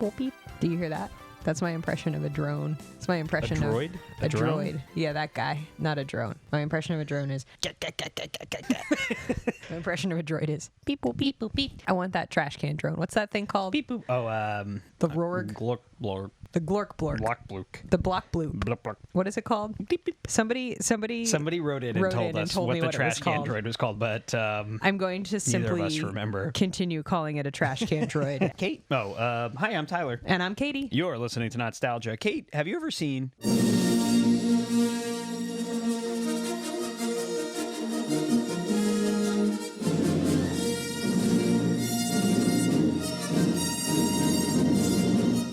boop, beep. Do you hear that? That's my impression of a drone. It's my impression A droid? of A drone? droid. Yeah, that guy. Not a drone. My impression of a drone is my impression of a droid is beep boop beep boop beep. I want that trash can drone. What's that thing called? Beep boop. Oh, The Rorg. Glork blork. The Glork blork. Block blook. The block bloop. Blup, blup. What is it called? Beep, beep. Somebody wrote in and told us what the trash can droid was called, but I'm going to neither of us simply remember. continue calling it a trash can droid. Kate. Oh, hi, I'm Tyler. And I'm Katie. You're listening to Not-Stalgia. Kate, have you ever seen...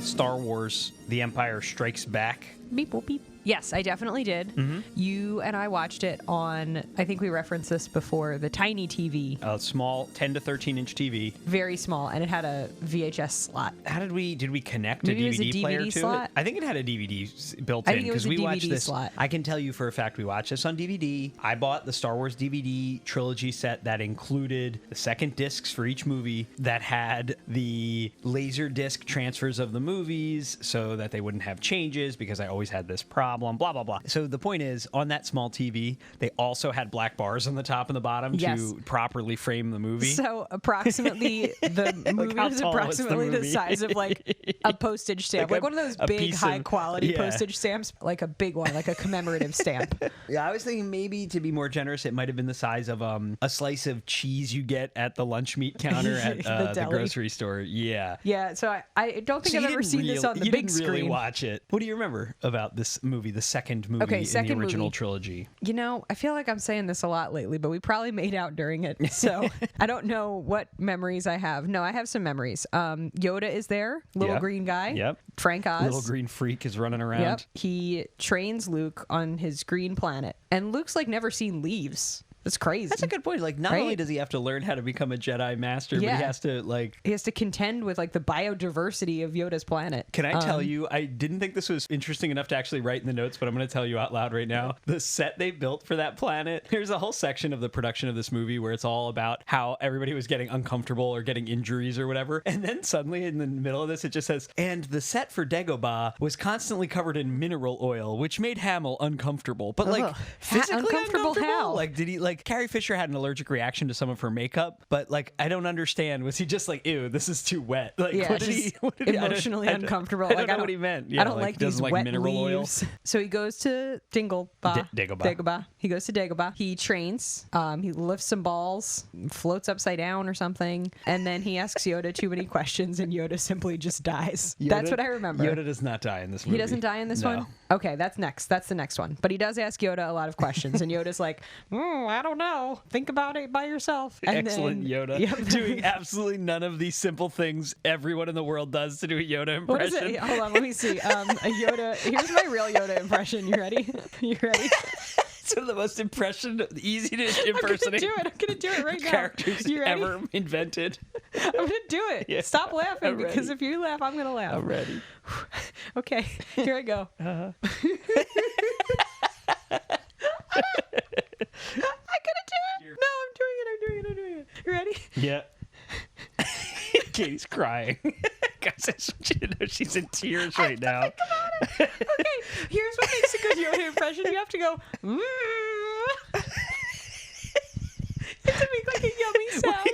Star Wars The Empire Strikes Back? Beep, boop, beep. Yes, I definitely did. Mm-hmm. You and I watched it on, I think we referenced this before, the tiny TV. A small 10 to 13 inch TV. Very small, and it had a VHS slot. How did we connect Maybe a it was a DVD player DVD to slot? it? I think it had a DVD built I in think it was because a we watched DVD this. slot. I can tell you for a fact we watched this on DVD. I bought the Star Wars DVD trilogy set that included the second discs for each movie that had the laser disc transfers of the movies so that they wouldn't have changes because I always had this problem. Blah blah blah. So the point is, on that small TV, they also had black bars on the top and the bottom to properly frame the movie. So approximately the movie how was tall was the approximately the movie? size of like a postage stamp, like one of those big high quality postage stamps, like a big one, like a commemorative stamp. Yeah, I was thinking maybe to be more generous, it might have been the size of a slice of cheese you get at the lunch meat counter at the grocery store. Yeah. Yeah. So I don't think So I've ever seen this on the big screen. You didn't really watch it. What do you remember about this movie, the second movie in the original trilogy? You know, I feel like I'm saying this a lot lately, but we probably made out during it. So I don't know what memories I have. No, I have some memories. Yoda is there, little green guy. Yep. Frank Oz. Little green freak is running around. Yep. He trains Luke on his green planet. And Luke's like never seen leaves. That's crazy. That's a good point. Like, not only does he have to learn how to become a Jedi Master, but he has to contend with like the biodiversity of Yoda's planet. Can I tell you, I didn't think this was interesting enough to actually write in the notes, but I'm going to tell you out loud right now. The set they built for that planet, there's a whole section of the production of this movie where it's all about how everybody was getting uncomfortable or getting injuries or whatever. And then suddenly in the middle of this, it just says, and the set for Dagobah was constantly covered in mineral oil, which made Hamill uncomfortable. But like, physically uncomfortable how? Like, did he, like, Carrie Fisher had an allergic reaction to some of her makeup, but like, I don't understand. Was he just like, ew, this is too wet? Like, yeah, what did he emotionally uncomfortable. I don't know what he meant. Yeah, I don't like these wet mineral leaves. Oil. So he goes to Dagobah. He goes to Dagobah. He trains. He lifts some balls, floats upside down or something, and then he asks Yoda too many questions, and Yoda simply just dies. That's what I remember. Yoda does not die in this movie. He doesn't die in this one? Okay, that's next. That's the next one. But he does ask Yoda a lot of questions, and Yoda's like, I don't know. Think about it by yourself. And excellent then, Yoda. Doing absolutely none of these simple things everyone in the world does to do a Yoda impression. What is it? Hold on, let me see. A Yoda. Here's my real Yoda impression. You ready? You ready? It's one of the most easy to impersonate. I'm gonna do it right now. Characters ever invented. I'm gonna do it. Yeah. Stop laughing, because if you laugh, I'm gonna laugh. I'm ready. Okay, here I go. I couldn't do it. No, I'm doing it. You ready? Yeah. Katie's crying. Guys, I just want you to know she's in tears right now. Think about it. Okay, here's what makes a good Yoda impression. You have to go, You have to make like a yummy sound.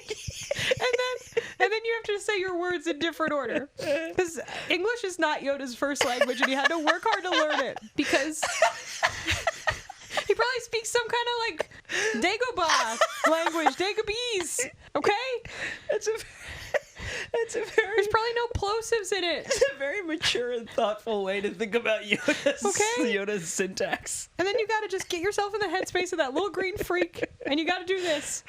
And then you have to say your words in different order. Because English is not Yoda's first language, and he had to work hard to learn it. Because he probably speaks some kind of like Dagobah language, Dagobese. Okay? There's probably no plosives in it. It's a very mature and thoughtful way to think about Yoda's syntax. And then you got to just get yourself in the headspace of that little green freak, and you got to do this.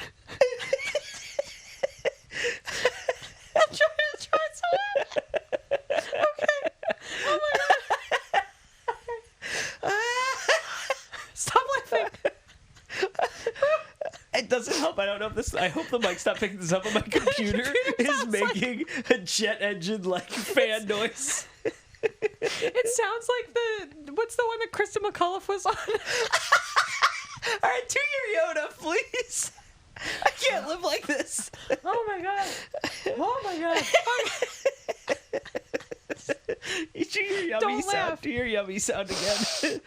I'm trying so hard. Okay. Oh my god. Stop laughing. It doesn't help. I don't know if this. I hope the mic stopped picking this up, but my computer is making a jet engine like fan noise. It sounds like what's the one that Krista McAuliffe was on? All right, do your Yoda, please. I can't live like this. Oh my god. Oh my god. yummy Don't sound. laugh. Do your yummy sound again.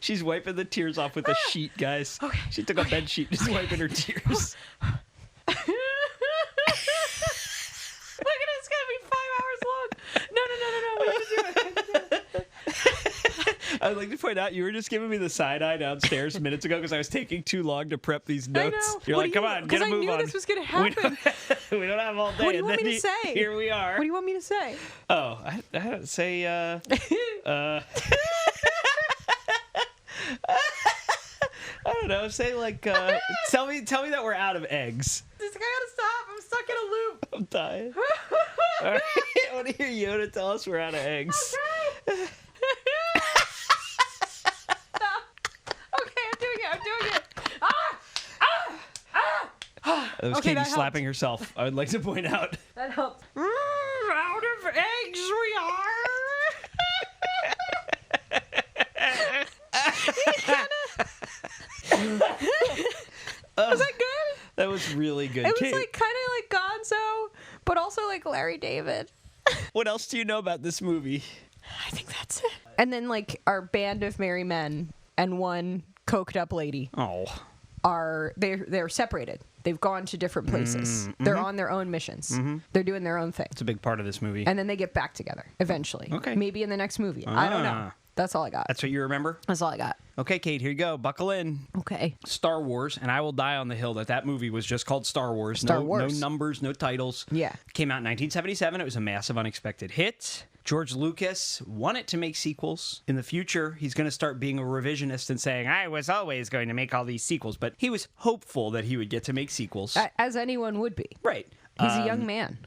She's wiping the tears off with a sheet, guys. Okay. She took a bed sheet, just wiping her tears. Look at it, it's gonna be 5 hours long. No. We have to do it. I'd like to point out you were just giving me the side eye downstairs minutes ago because I was taking too long to prep these notes. I know. You're like, come on, get a move on. Because I knew this was gonna happen. We don't have all day. What do you want me to say? Here we are. What do you want me to say? Oh, I had to say, I don't know. Say like, tell me that we're out of eggs. I gotta stop. I'm stuck in a loop. I'm dying. All right. I want to hear Yoda tell us we're out of eggs. Okay. I'm doing it. That was Okay, Katie that slapping herself. I would like to point out. That helped. Out of eggs we are. Was that good? That was really good. It was Kate, like kind of like Gonzo, but also like Larry David. what else do you know about this movie? I think that's it. And then like our band of merry men and one coked up lady Oh. they're separated. They've gone to different places. They're on their own missions. They're doing their own thing. It's a big part of this movie. And then they get back together eventually. Okay. Maybe in the next movie. I don't know. That's all I got. That's what you remember? That's all I got. Okay, Kate, here you go. Buckle in. Okay. Star Wars, and I will die on the hill that movie was just called Star Wars. Star No Wars. numbers, no titles. Yeah. Came out in 1977. It was a massive, unexpected hit. George Lucas wanted to make sequels. In the future, he's going to start being a revisionist and saying, I was always going to make all these sequels. But he was hopeful that he would get to make sequels. As anyone would be. Right. He's a young man.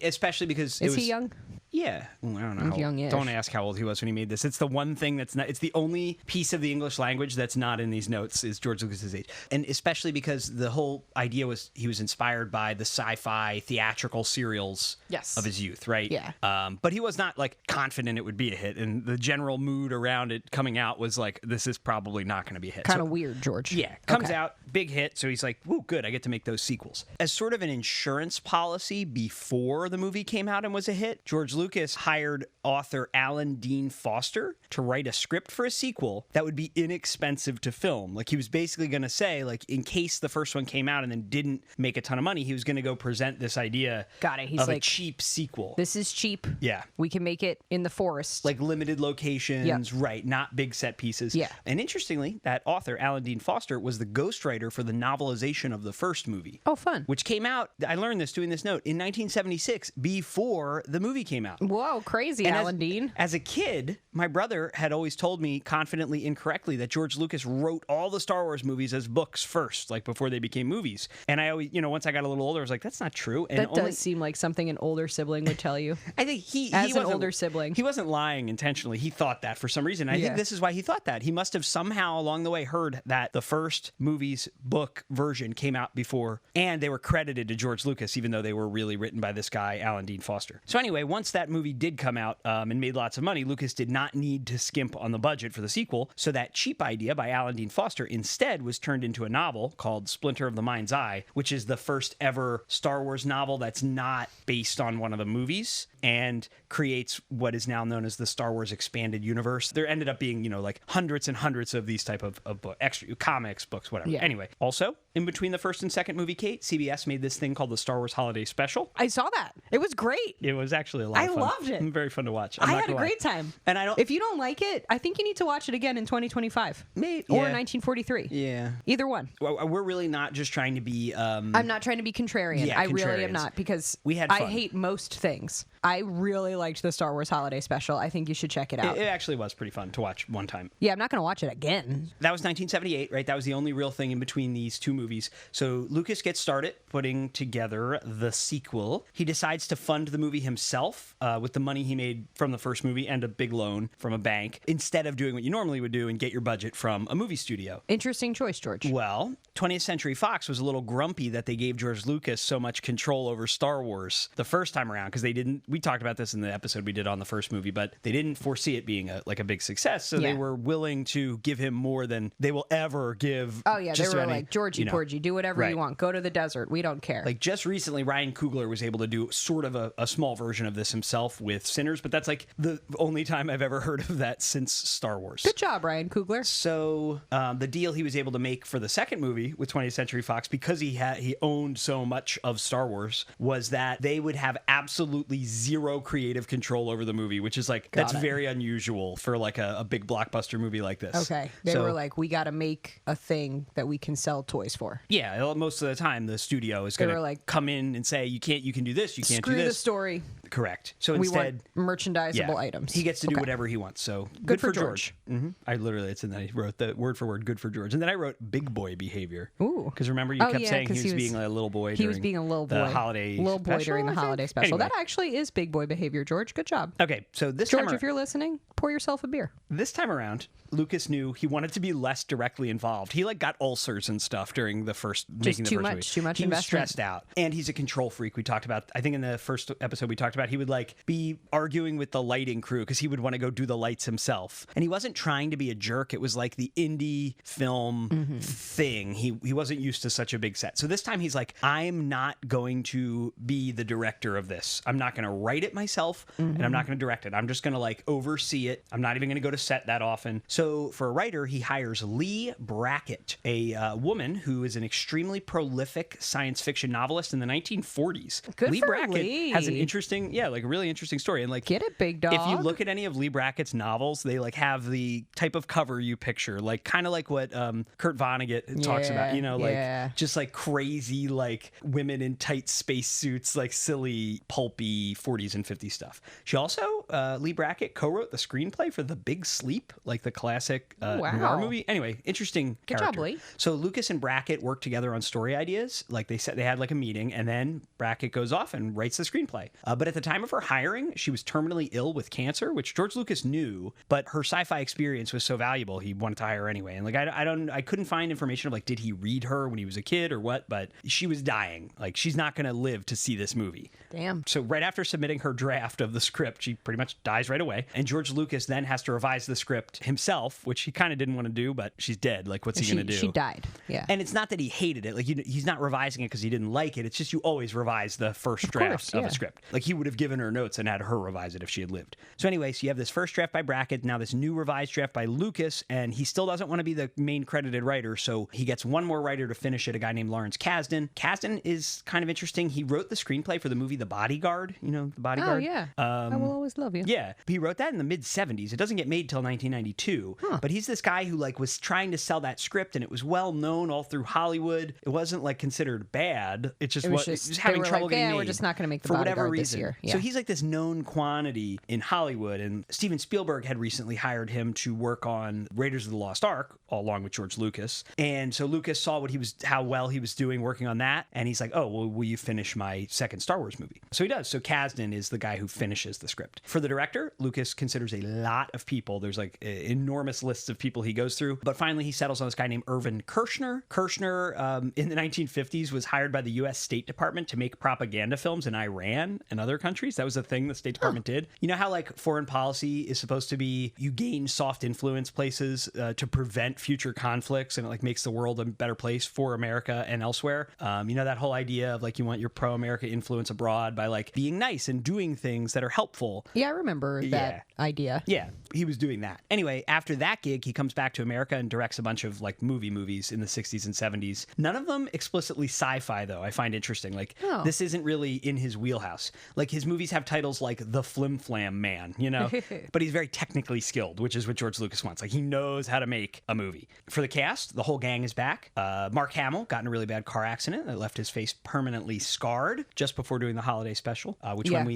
Especially because Is he young? Yeah. Well, I don't know. Young-ish. Don't ask how old he was when he made this. It's the one thing that's not, it's the only piece of the English language that's not in these notes is George Lucas's age. And especially because the whole idea was he was inspired by the sci-fi theatrical serials of his youth, right? Yeah. But he was not like confident it would be a hit. And the general mood around it coming out was like, this is probably not going to be a hit. Kind of weird, George. Yeah. Comes out, big hit. So he's like, woo, good. I get to make those sequels. As sort of an insurance policy before the movie came out and was a hit, George Lucas hired author Alan Dean Foster to write a script for a sequel that would be inexpensive to film. Like he was basically going to say, like, in case the first one came out and then didn't make a ton of money, he was going to go present this idea of a cheap sequel. This is cheap. Yeah. We can make it in the forest. Like limited locations, right, not big set pieces. Yeah. And interestingly, that author, Alan Dean Foster, was the ghostwriter for the novelization of the first movie. Oh, fun. Which came out, I learned this doing this note, in 1976, before the movie came out. Whoa, crazy, Alan Dean. As a kid, my brother had always told me, confidently, incorrectly, that George Lucas wrote all the Star Wars movies as books first, like before they became movies. And I always, once I got a little older, I was like, that's not true. And that does seem like something an older sibling would tell you. I think he an older sibling. He wasn't lying intentionally. He thought that for some reason. I think this is why he thought that. He must have somehow along the way heard that the first movie's book version came out before, and they were credited to George Lucas, even though they were really written by this guy, Alan Dean Foster. So anyway, once that movie did come out and made lots of money, Lucas did not need to skimp on the budget for the sequel. So that cheap idea by Alan Dean Foster instead was turned into a novel called Splinter of the Mind's Eye, which is the first ever Star Wars novel that's not based on one of the movies and creates what is now known as the Star Wars expanded universe. There ended up being, like hundreds and hundreds of these type of book, extra comics, books, whatever. Yeah. Anyway, also in between the first and second movie, Kate, CBS made this thing called the Star Wars Holiday Special. I saw that. It was great. It was actually a lot of fun. I loved it. Very fun to watch. I had a great time. And if you don't like it, I think you need to watch it again in 2025. Maybe. Or 1943. Yeah. Either one. Well, we're really not just trying to be... I'm not trying to be contrarian. I really am not, because we had fun. I hate most things. I really liked the Star Wars Holiday Special. I think you should check it out. It actually was pretty fun to watch one time. Yeah, I'm not going to watch it again. That was 1978, right? That was the only real thing in between these two movies. So Lucas gets started putting together the sequel. He decides to fund the movie himself with the money he made from the first movie and a big loan from a bank, instead of doing what you normally would do and get your budget from a movie studio. Interesting choice, George. Well, 20th Century Fox was a little grumpy that they gave George Lucas so much control over Star Wars the first time around, because we talked about this in the episode we did on the first movie, but they didn't foresee it being a big success, so they were willing to give him more than they will ever give just were like, Georgie Porgy, do whatever you want. Go to the desert. We don't care. Like, just recently, Ryan Coogler was able to do sort of a small version of this himself with Sinners, but that's like the only time I've ever heard of that since Star Wars. Good job, Ryan Coogler. So the deal he was able to make for the second movie with 20th Century Fox, because he owned so much of Star Wars, was that they would have absolutely zero creative control over the movie, which is like, that's very unusual for like a big blockbuster movie like this. Okay. They were like, we got to make a thing that we can sell toys for. Yeah, most of the time the studio is going to come in and say, you can do this, you can't do this. Screw the story. Correct. So we instead, want merchandisable items. He gets to do whatever he wants. So good for George. Mm-hmm. It's in that I wrote the word for word, good for George. And then I wrote big boy behavior. Ooh. Because remember, you kept saying he was being a little boy. He was being a little boy. The holiday little boy special, during the holiday special. Anyway. That actually is big boy behavior, George. Good job. Okay, so this George, if you're listening, pour yourself a beer. This time around, Lucas knew he wanted to be less directly involved. He got ulcers and stuff during the first making the first movie. Too much he investment. Was stressed out, and he's a control freak. We talked about, I think in the first episode we talked about, he would be arguing with the lighting crew because he would want to go do the lights himself, and he wasn't trying to be a jerk. It was like the indie film thing. He wasn't used to such a big set, so this time he's like, I'm not going to be the director of this. I'm not going to write it myself, and I'm not going to direct it. I'm just going to oversee it. I'm not even going to go to set that often. So for a writer, he hires Lee Brackett, a woman who is an extremely prolific science fiction novelist in the 1940s. Good Lee for Brackett Lee. has an interesting, really interesting story. And get it, big dog. If you look at any of Lee Brackett's novels, they have the type of cover you picture, kind of like what Kurt Vonnegut talks about. Just crazy women in tight space suits, silly pulpy 40s and 50s stuff. She also Lee Brackett co-wrote the screenplay for The Big Sleep, the classic noir movie. Anyway, interesting character. Good job, Lee. So Lucas and Brackett worked together on story ideas. They said they had a meeting, and then Brackett goes off and writes the screenplay. But at the time of her hiring, she was terminally ill with cancer, which George Lucas knew, but her sci-fi experience was so valuable he wanted to hire her anyway. And I couldn't find information of did he read her when he was a kid or what, but she was dying. She's not going to live to see this movie. Damn. So right after submitting her draft of the script, she pretty much dies right away. And George Lucas then has to revise the script himself, which he kind of didn't want to do, but she's dead. What's he going to do? She died. Yeah. And it's not that he hated it. He's not revising it because he didn't like it. It's just you always revise the first draft of a script. He would have given her notes and had her revise it if she had lived. So anyway, so you have this first draft by Brackett, now this new revised draft by Lucas, and he still doesn't want to be the main credited writer, so he gets one more writer to finish it, a guy named Lawrence Kasdan. Kasdan is kind of interesting. He wrote the screenplay for the movie The Bodyguard. You know, The Bodyguard? Oh, yeah. I Will Always Love You. Yeah. He wrote that in the mid-'70s. It doesn't get made till 1992. But he's this guy who was trying to sell that script, and it was well known all through Hollywood. It wasn't considered bad. It was having trouble getting made. We're just not going to make The for Bodyguard whatever reason. This year. Yeah. So he's this known quantity in Hollywood, and Steven Spielberg had recently hired him to work on Raiders of the Lost Ark, along with George Lucas. And so Lucas saw how well he was doing working on that, and he's like, oh, well, will you finish my second Star Wars movie? So he does. So Kasdan is the guy who finishes the script. For the director, Lucas considers a lot of people. There's enormous lists of people he goes through, but finally he settles on this guy named Irvin Kershner. Kershner, in the 1950s, was hired by the U.S. State Department to make propaganda films in Iran and other countries. That was a thing the State Department did. You know how foreign policy is supposed to be, you gain soft influence places to prevent future conflicts, and it makes the world a better place for America and elsewhere. You know that whole idea of you want your pro-America influence abroad by being nice and doing things that are helpful. Yeah, I remember that idea. Yeah, he was doing that. Anyway, after that gig, he comes back to America and directs a bunch of movies in the 60s and 70s. None of them explicitly sci-fi, though. I find interesting. This isn't really in his wheelhouse. His movies have titles like The Flim Flam Man, you know, but he's very technically skilled, which is what George Lucas wants. He knows how to make a movie. For the cast, the whole gang is back. Mark Hamill got in a really bad car accident that left his face permanently scarred just before doing the holiday special,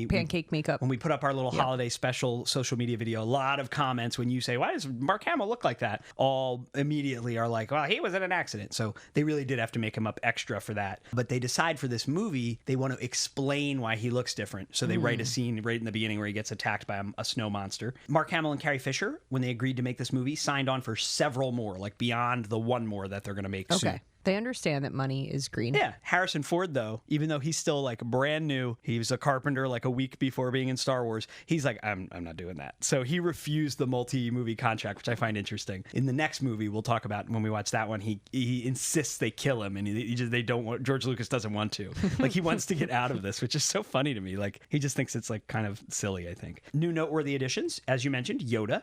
pancake makeup. When we put up our little holiday special social media video, a lot of comments when you say, why does Mark Hamill look like that? All immediately are like, well, he was in an accident. So they really did have to make him up extra for that. But they decide for this movie, they want to explain why he looks different. So they write a scene right in the beginning where he gets attacked by a snow monster. Mark Hamill and Carrie Fisher, when they agreed to make this movie, signed on for several more, beyond the one more that they're going to make soon. They understand that money is green. Yeah. Harrison Ford, though, even though he's still like brand new, he was a carpenter like a week before being in Star Wars. He's like, I'm not doing that. So he refused the multi-movie contract, which I find interesting. In the next movie we'll talk about when we watch that one, he insists they kill him, and they don't want, George Lucas doesn't want to. Like, he wants to get out of this, which is so funny to me. Like, he just thinks it's like kind of silly, I think. New noteworthy additions, as you mentioned, Yoda.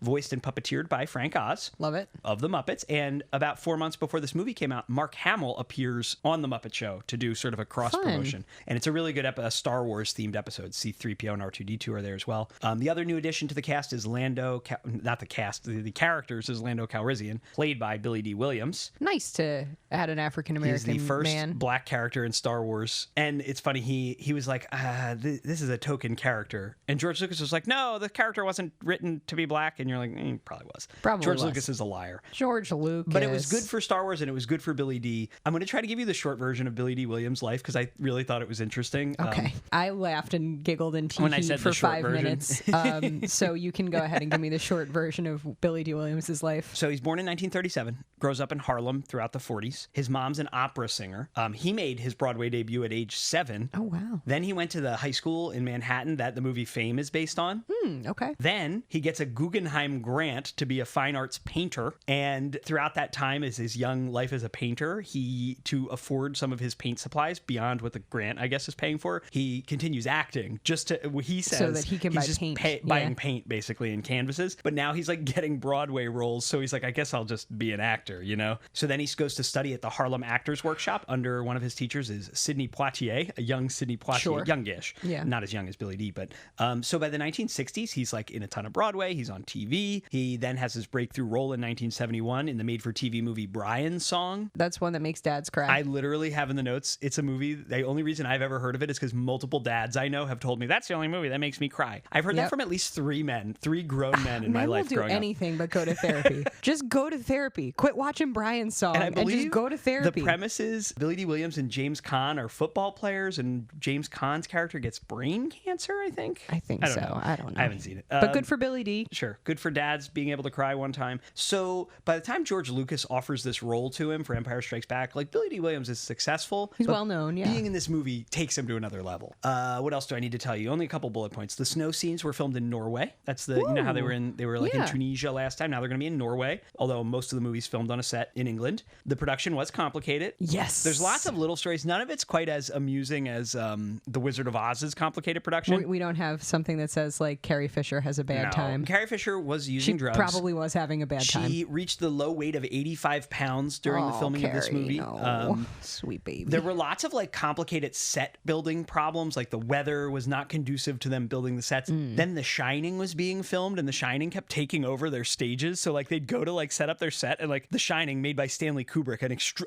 Voiced and puppeteered by Frank Oz. Love it. Of the Muppets. And about 4 months before this movie came out, Mark Hamill appears on The Muppet Show to do sort of a cross-promotion. And it's a really good Star Wars-themed episode. C-3PO and R2-D2 are there as well. The other new addition to the cast is not the cast, the characters is Lando Calrissian, played by Billy D. Williams. Nice to add an African-American man. He's the first black character in Star Wars. And it's funny, he was like, this is a token character. And George Lucas was like, no, the character wasn't written to be black. And you're like, probably was. George Lucas is a liar. George Lucas. But it was good for Star Wars, and it was good for Billy D. I'm going to try to give you the short version of Billy D. Williams' life, because I really thought it was interesting. Okay. I laughed and giggled and teeheed for 5 minutes. So you can go ahead and give me the short version of Billy D. Williams' life. So he's born in 1937, grows up in Harlem throughout the 40s. His mom's an opera singer. He made his Broadway debut at age 7. Oh, wow. Then he went to the high school in Manhattan that the movie Fame is based on. Okay. Then he gets a Guggenheim grant to be a fine arts painter. And throughout that time, as his young life as a painter, to afford some of his paint supplies beyond what the grant, I guess, is paying for, he continues acting just to, he says, so that he can buy paint. Buying paint, basically, in canvases. But now he's like getting Broadway roles. So he's like, I guess I'll just be an actor, you know? So then he goes to study at the Harlem Actors Workshop under one of his teachers is Sidney Poitier, a young Sidney Poitier, sure. Youngish. Yeah. Not as young as Billy D, but so by the 1960s, he's like in a ton of Broadway. He's on TV. He then has his breakthrough role in 1971 in the made-for-TV movie Brian's Song. That's one that makes dads cry. I literally have in the notes, it's a movie, the only reason I've ever heard of it is because multiple dads I know have told me, that's the only movie that makes me cry. I've heard that from at least 3 grown men in my life growing up. Men will do anything but go to therapy. Just go to therapy. Quit watching Brian's Song and just go to therapy. The premise is Billy D. Williams and James Caan are football players, and James Caan's character gets brain cancer, I think. I don't know. I haven't seen it. But good for Billy D. Sure. Good for dads being able to cry one time. So by the time George Lucas offers this role to him for Empire Strikes Back, like, Billy D. Williams is successful. He's well known, yeah. Being in this movie takes him to another level. What else do I need to tell you? Only a couple bullet points. The snow scenes were filmed in Norway. That's the, you know how they were in Tunisia last time. Now they're going to be in Norway, although most of the movies filmed on a set in England. The production was complicated. Yes. There's lots of little stories. None of it's quite as amusing as The Wizard of Oz's complicated production. We don't have something that says, like, Carrie Fisher has a bad time. Carrie Fisher was using drugs. She probably was having a bad time. She reached the low weight of 85 pounds during the filming of this movie. No. Sweet baby. There were lots of like complicated set building problems. Like the weather was not conducive to them building the sets. Then The Shining was being filmed, and The Shining kept taking over their stages. So like they'd go to like set up their set, and like The Shining, made by Stanley Kubrick,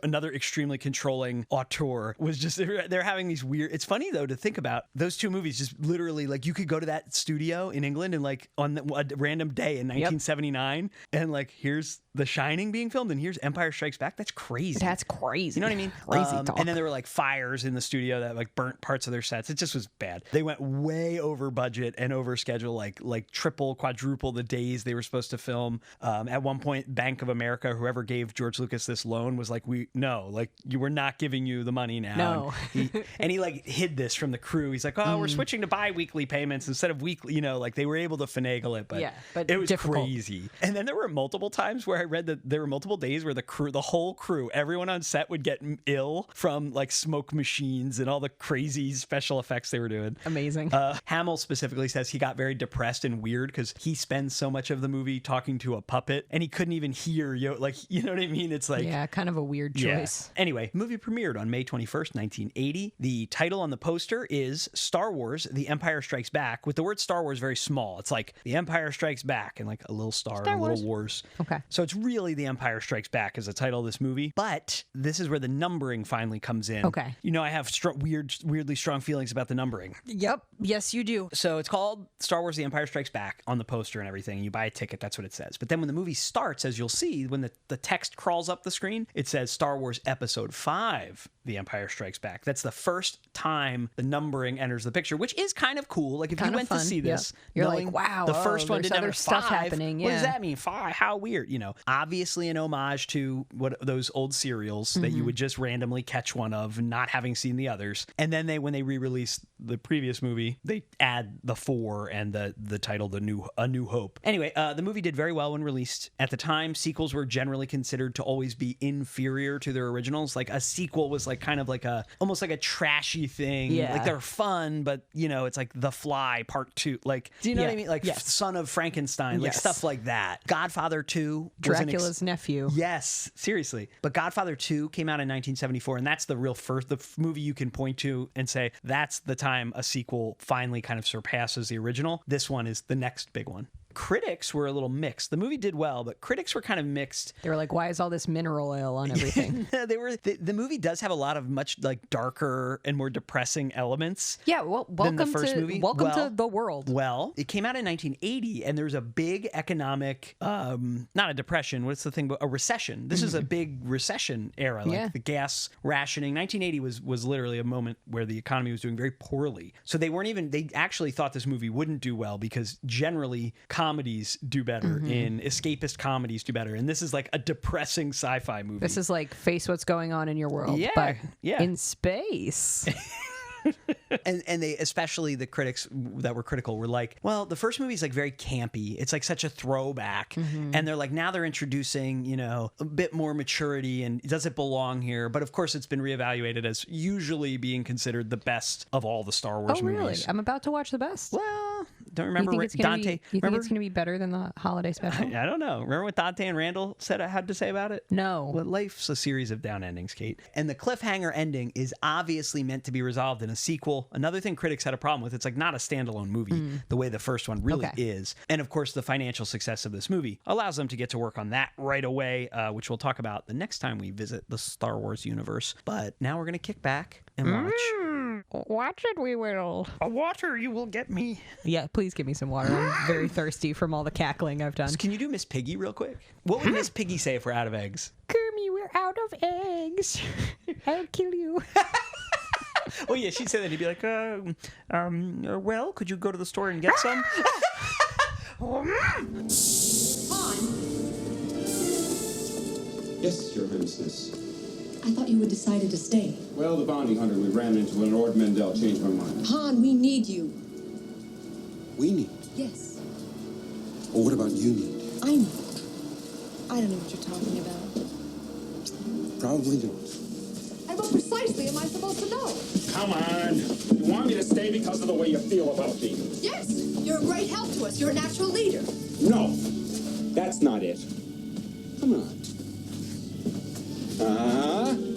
another extremely controlling auteur, was just they're having these weird. It's funny though to think about those two movies. Just literally, like, you could go to that studio in England and like on a random day in 1979, and like here's The Shining being filmed, and here's Empire Strikes Back. That's crazy. That's crazy. You know what I mean? Crazy talk. And then there were like fires in the studio that like burnt parts of their sets. It just was bad. They went way over budget and over schedule, like triple, quadruple the days they were supposed to film. At one point, Bank of America, whoever gave George Lucas this loan, was like, you were not giving you the money now. No. And he like hid this from the crew. He's like, we're switching to bi-weekly payments instead of weekly. You know, like they were able to finagle it, but it was difficult. Crazy. And then there were multiple times where I read that there were multiple days where the whole crew, everyone on set would get ill from like smoke machines and all the crazy special effects they were doing. Amazing. Hamill specifically says he got very depressed and weird because he spends so much of the movie talking to a puppet, and he couldn't even hear, you know what I mean? It's like, kind of a weird choice. Yeah. Anyway, movie premiered on May 21st, 1980. The title on the poster is Star Wars: The Empire Strikes Back, with the word Star Wars very small. It's like The Empire Strikes Back and like a little star and a little wars. Okay. So it's really The Empire Strikes Back as the title of this movie, but this is where the numbering finally comes in. Okay. You know, I have weirdly strong feelings about the numbering. Yep. Yes, you do. So it's called Star Wars: The Empire Strikes Back on the poster and everything. You buy a ticket, that's what it says. But then when the movie starts, as you'll see, when the text crawls up the screen, it says Star Wars Episode 5, The Empire Strikes Back. That's the first time the numbering enters the picture, which is kind of cool. Like if kind you went to see this, you're like, wow, the first one didn't have other stuff happening. What does that mean? 5? How weird, you know. Obviously an homage to those old serials that you would just randomly catch one of, not having seen the others. And then when they re-released the previous movie, they add the 4 and the title A New Hope. Anyway, the movie did very well when released. At the time, sequels were generally considered to always be inferior to their originals. Like a sequel was like kind of like almost like a trashy thing. Yeah. Like they're fun, but it's like The Fly Part 2. Like, do you know what I mean? Like Son of Frankenstein, like stuff like that. Godfather 2 was Dracula's nephew. Yes, seriously. But Godfather 2 came out in 1974, and that's the movie you can point to and say that's the time a sequel finally kind of surpasses the original. This one is the next big one. Critics were a little mixed. The movie did well, but critics were kind of mixed. They were like, why is all this mineral oil on everything? The movie does have a lot of much like darker and more depressing elements. Yeah, well, welcome than the first movie. Welcome to the world. Well, it came out in 1980, and there was a big economic, not a depression, what's the thing, but a recession. This is a big recession era, like the gas rationing. 1980 was literally a moment where the economy was doing very poorly. So they actually thought this movie wouldn't do well because generally comedies do better, in escapist comedies do better, and this is like a depressing sci-fi movie. This is like face what's going on in your world, but in space. and they, especially the critics that were critical, were like, well, the first movie is like very campy. It's like such a throwback. And they're like, now they're introducing, a bit more maturity, and does it belong here? But of course, it's been reevaluated as usually being considered the best of all the Star Wars movies. Oh, really? I'm about to watch the best. Well, don't remember you think Dante. You think it's going to be better than the holiday special? I don't know. Remember what Dante and Randall had to say about it? No. Well, life's a series of down endings, Kate. And the cliffhanger ending is obviously meant to be resolved in a sequel. Another thing critics had a problem with, it's like not a standalone movie the way the first one really is. And of course, the financial success of this movie allows them to get to work on that right away, which we'll talk about the next time we visit the Star Wars universe. But now we're going to kick back and watch. Watch it, we will. A water, you will get me. Yeah, please give me some water. I'm very thirsty from all the cackling I've done. Can you do Miss Piggy real quick? What would Miss Piggy say if we're out of eggs? Kermie, we're out of eggs. I'll kill you. Well, yeah, she'd say that. He'd be like, well, could you go to the store and get some? Han! Yes, Your Highness. I thought you had decided to stay. Well, the bounty hunter we ran into when Lord Mendel changed my mind. Han, we need you. We need? Yes. Well, what about you need? I need. I don't know what you're talking about. Probably don't. And what precisely am I supposed to know? Come on. You want me to stay because of the way you feel about me? Yes, you're a great help to us. You're a natural leader. No, that's not it. Come on.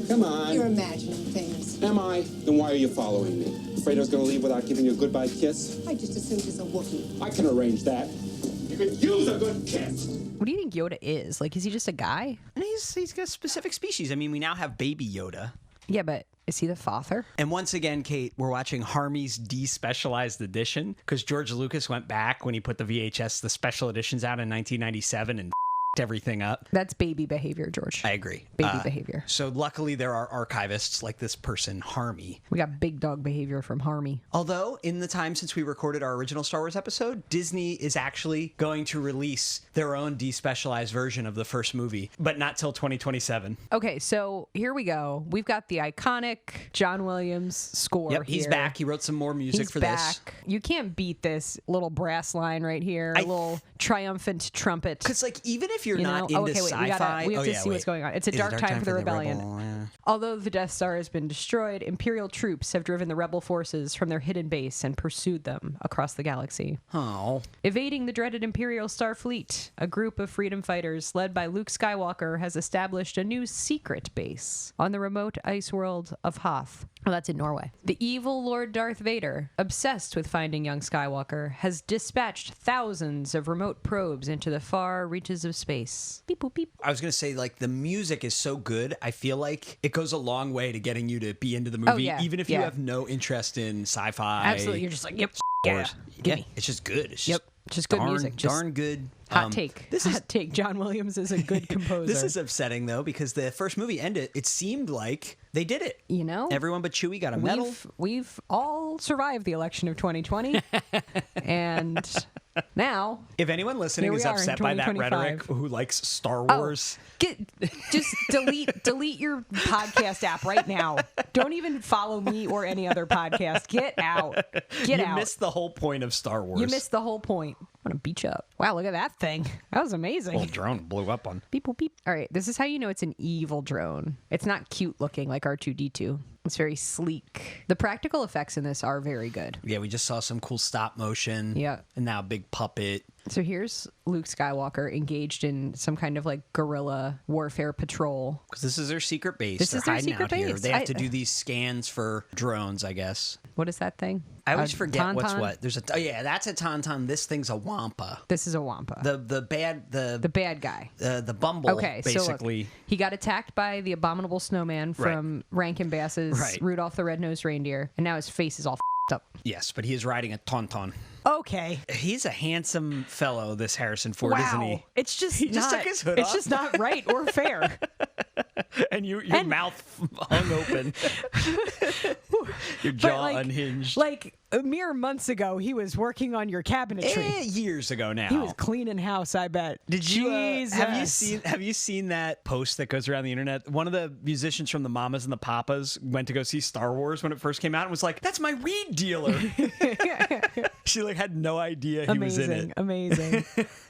Come on. You're imagining things. Am I? Then why are you following me? Afraid I was going to leave without giving you a goodbye kiss? I just assumed he's a Wookiee. I can arrange that. You could use a good kiss. What do you think Yoda is? Like, is he just a guy? And he's got a specific species. I mean, we now have Baby Yoda. Yeah, but is he the father? And once again, Kate, we're watching Harmy's despecialized edition because George Lucas went back when he put the special editions out in 1997 and everything up. That's baby behavior, George. I agree. Baby behavior. So luckily there are archivists like this person, Harmy. We got big dog behavior from Harmy. Although, in the time since we recorded our original Star Wars episode, Disney is actually going to release their own despecialized version of the first movie, but not till 2027. Okay, so here we go. We've got the iconic John Williams score. Yep, he's here. back. He wrote some more music for this. You can't beat this little brass line right here, a little triumphant trumpet. Because, like, even if you're not into sci-fi... We have to see what's going on. It's a dark time for the rebellion. Yeah. Although the Death Star has been destroyed, Imperial troops have driven the rebel forces from their hidden base and pursued them across the galaxy. Oh. Evading the dreaded Imperial Star Fleet, a group of freedom fighters led by Luke Skywalker has established a new secret base on the remote ice world of Hoth. Well, that's in Norway. The evil Lord Darth Vader, obsessed with finding young Skywalker, has dispatched thousands of remote probes into the far reaches of space. Beep, boop, beep. I was going to say, like, the music is so good, I feel like it goes a long way to getting you to be into the movie, even if you have no interest in sci-fi. Absolutely. You're just like, yep, yeah. Gimme. It's just good. It's just good music. Just darn good. Hot take. Hot take. John Williams is a good composer. This is upsetting, though, because the first movie ended, it seemed like they did it. You know? Everyone but Chewie got a medal. We've all survived the election of 2020. And Now, if anyone listening is upset by that rhetoric who likes Star Wars, just delete your podcast app right now. Don't even follow me or any other podcast. Get out. Get out. You missed the whole point of Star Wars. You missed the whole point. I'm gonna beat you up. Wow, look at that thing. That was amazing. Little drone blew up on. Beep, boop, beep. All right, this is how you know it's an evil drone. It's not cute looking like R2-D2. It's very sleek. The practical effects in this are very good. Yeah, we just saw some cool stop motion. Yeah. And now a big puppet. So here's Luke Skywalker engaged in some kind of like guerrilla warfare patrol. Because this is their secret base. This They're is their hiding secret out here. base. They have to do these scans for drones, I guess. What is that thing? I always forget tauntaun? what's what. There's that's a tauntaun. This thing's a wampa. This is a wampa. The bad guy. The Bumble. Okay, basically. so look, he got attacked by the abominable snowman from Rankin Bass's Rudolph the Red-Nosed Reindeer, and now his face is all up. Yes, but he is riding a tauntaun. Okay. He's a handsome fellow, this Harrison Ford, isn't he? It's just he just took his hood off. It's just not right or fair. And your mouth hung open. Your jaw unhinged. Like mere months ago, he was working on your cabinetry. Years ago now. He was cleaning house, I bet. Did you have you seen that post that goes around the internet? One of the musicians from the Mamas and the Papas went to go see Star Wars when it first came out and was like, "That's my weed dealer." She had no idea he was in it. Amazing.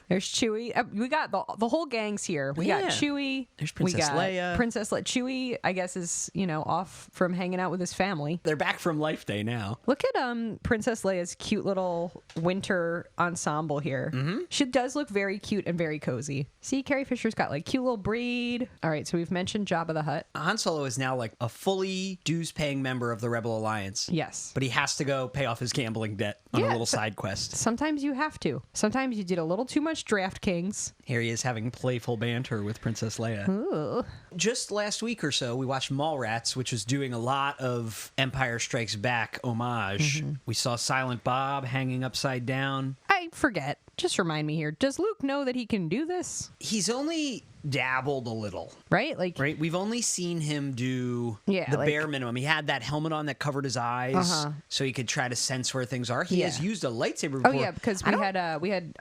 There's Chewie. We got the whole gang's here. We got Chewie. There's Princess Leia. Princess Leia. Chewie, I guess, is off from hanging out with his family. They're back from Life Day now. Look at Princess Leia's cute little winter ensemble here. Mm-hmm. She does look very cute and very cozy. See, Carrie Fisher's got cute little breed. All right, so we've mentioned Jabba the Hutt. Han Solo is now a fully dues-paying member of the Rebel Alliance. Yes, but he has to go pay off his gambling debt on a little side quest. Sometimes you have to. Sometimes you did a little too much DraftKings. Here he is having playful banter with Princess Leia. Ooh. Just last week or so, we watched Mallrats, which was doing a lot of Empire Strikes Back homage. Mm-hmm. We saw Silent Bob hanging upside down. I forget. Just remind me here. Does Luke know that he can do this? He's only dabbled a little. Right? Right? We've only seen him do the bare minimum. He had that helmet on that covered his eyes so he could try to sense where things are. He has used a lightsaber before. Oh, yeah, because we had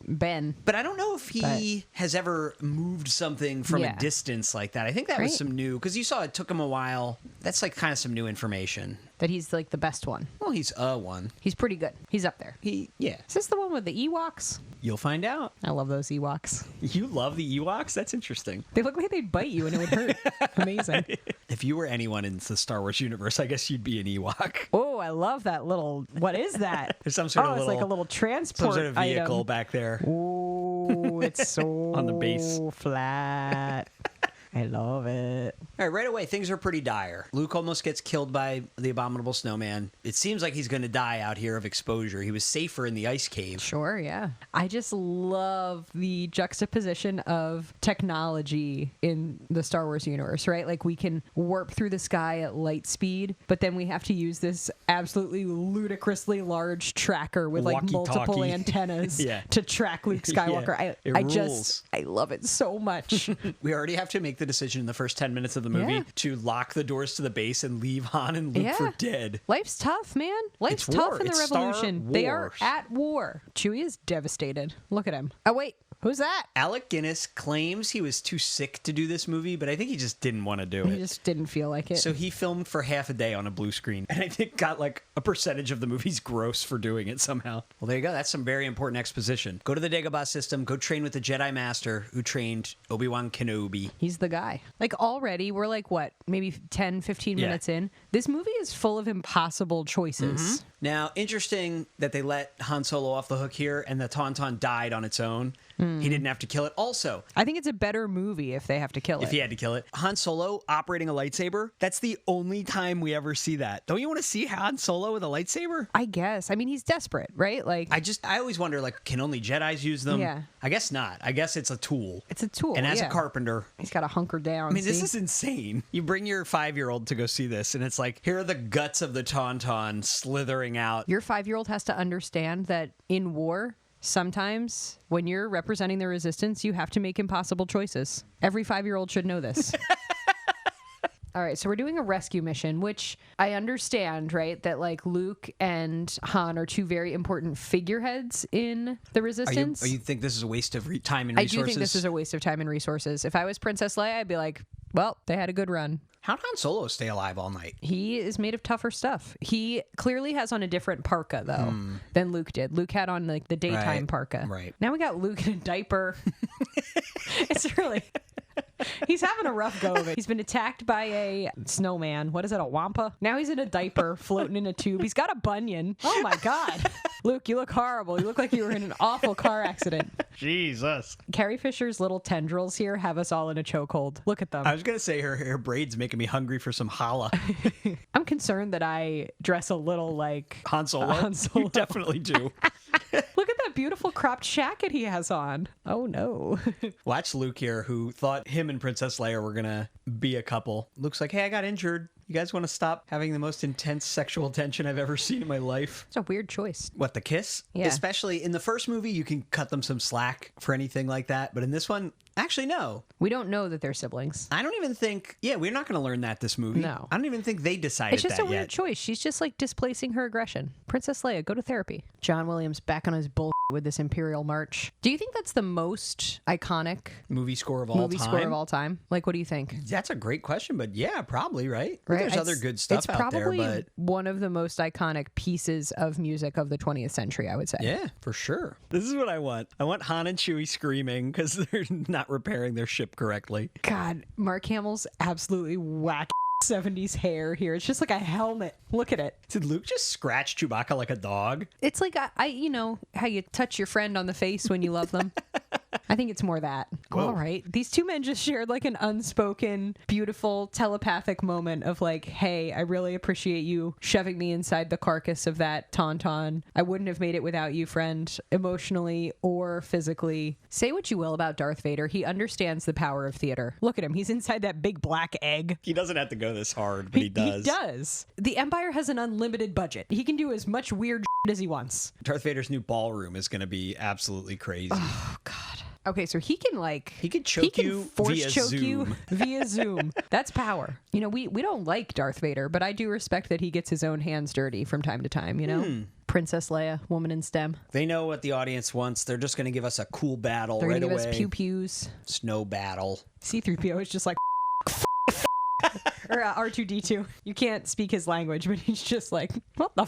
Ben. But I don't know if he has ever moved something from a distance like that. I think that was some new, because you saw it took him a while. That's kind of some new information. That he's the best one. Well, he's one. He's pretty good. He's up there. Is this the one with the Ewoks? You'll find out. I love those Ewoks. You love the Ewoks? That's interesting. They look like they'd bite you and it would hurt. Amazing. If you were anyone in the Star Wars universe, I guess you'd be an Ewok. Oh, I love that little. What is that? There's some sort of it's like a little transport some sort of vehicle item back there. Oh, it's so on the base. Flat. I love it. All right away, things are pretty dire. Luke almost gets killed by the abominable snowman. It seems like he's going to die out here of exposure. He was safer in the ice cave. Sure, yeah. I just love the juxtaposition of technology in the Star Wars universe, right? We can warp through the sky at light speed, but then we have to use this absolutely ludicrously large tracker with multiple antennas to track Luke Skywalker. I love it so much. We already have to make the decision in the first 10 minutes of the movie to lock the doors to the base and leave Han and Luke for dead. Life's tough, man. Life's tough in the Revolution. They are at war. Chewie is devastated. Look at him. Oh, wait. Who's that? Alec Guinness claims he was too sick to do this movie, but I think he just didn't want to do it. He just didn't feel like it. So he filmed for half a day on a blue screen, and I think got a percentage of the movie's gross for doing it somehow. Well, there you go. That's some very important exposition. Go to the Dagobah system. Go train with the Jedi Master who trained Obi-Wan Kenobi. He's the guy. Already, we're maybe 10, 15 minutes in. This movie is full of impossible choices. Mm-hmm. Now, interesting that they let Han Solo off the hook here, and the Tauntaun died on its own. He didn't have to kill it. Also, I think it's a better movie if they have to kill it. If he had to kill it. Han Solo operating a lightsaber, that's the only time we ever see that. Don't you want to see Han Solo with a lightsaber? I guess. I mean, he's desperate, right? I always wonder, can only Jedis use them? Yeah. I guess not. I guess it's a tool. It's a tool, And as a carpenter... He's got to hunker down. I mean, this is insane. You bring your 5-year-old to go see this, and it's here are the guts of the Tauntaun slithering out. Your 5-year-old has to understand that in war... Sometimes, when you're representing the resistance, you have to make impossible choices. Every 5-year-old should know this. All right, so we're doing a rescue mission, which I understand, right? That like Luke and Han are two very important figureheads in the Resistance. You think this is a waste of time and resources? I do think this is a waste of time and resources. If I was Princess Leia, I'd be like, well, they had a good run. How'd Han Solo stay alive all night? He is made of tougher stuff. He clearly has on a different parka, though, than Luke did. Luke had on like the daytime parka. Right. Now we got Luke in a diaper. It's really... He's having a rough go of it. He's been attacked by a snowman. What is it, a wampa? Now he's in a diaper, floating in a tube. He's got a bunion. Oh, my God. Luke, you look horrible. You look like you were in an awful car accident. Jesus. Carrie Fisher's little tendrils here have us all in a chokehold. Look at them. I was going to say her braids making me hungry for some challah. I'm concerned that I dress a little like Han Solo. You definitely do. Look at that beautiful cropped jacket he has on. Oh, no. Watch Luke here, who thought him and Princess Leia were going to be a couple. Luke's like, hey, I got injured. You guys want to stop having the most intense sexual tension I've ever seen in my life? It's a weird choice. What, the kiss? Yeah. Especially in the first movie, you can cut them some slack for anything like that. But in this one, actually, no. We don't know that they're siblings. I don't even think... Yeah, we're not going to learn that this movie. No. I don't even think they decided that It's just a weird yet. choice. She's just like displacing her aggression. Princess Leia, go to therapy. John Williams back on his bull with this Imperial March. Do you think that's the most iconic movie score of all time? Like, what do you think? That's a great question, but yeah, probably, right? Right. There's other good stuff out there, It's but... probably one of the most iconic pieces of music of the 20th century, I would say. Yeah, for sure. This is what I want. I want Han and Chewie screaming because they're not repairing their ship correctly. God, Mark Hamill's absolutely whack 70s hair here. It's just like a helmet. Look at it. Did Luke just scratch Chewbacca like a dog? It's like, you know, how you touch your friend on the face when you love them. I think it's more that. Whoa. All right. These two men just shared like an unspoken, beautiful, telepathic moment of like, hey, I really appreciate you shoving me inside the carcass of that tauntaun. I wouldn't have made it without you, friend, emotionally or physically. Say what you will about Darth Vader. He understands the power of theater. Look at him. He's inside that big black egg. He doesn't have to go this hard, but he does. He does. The Empire has an unlimited budget. He can do as much weird as he wants. Darth Vader's new ballroom is going to be absolutely crazy. Oh, God. Okay, so he can choke you force via choke Zoom. you via Zoom. That's power. You know, we don't like Darth Vader, but I do respect that he gets his own hands dirty from time to time, you know? Princess Leia, woman in STEM. They know what the audience wants. They're just going to give us a cool battle They're right gonna away. give us pew-pews. Snow battle. C-3PO is just like or R2-D2. You can't speak his language, but he's just like, what the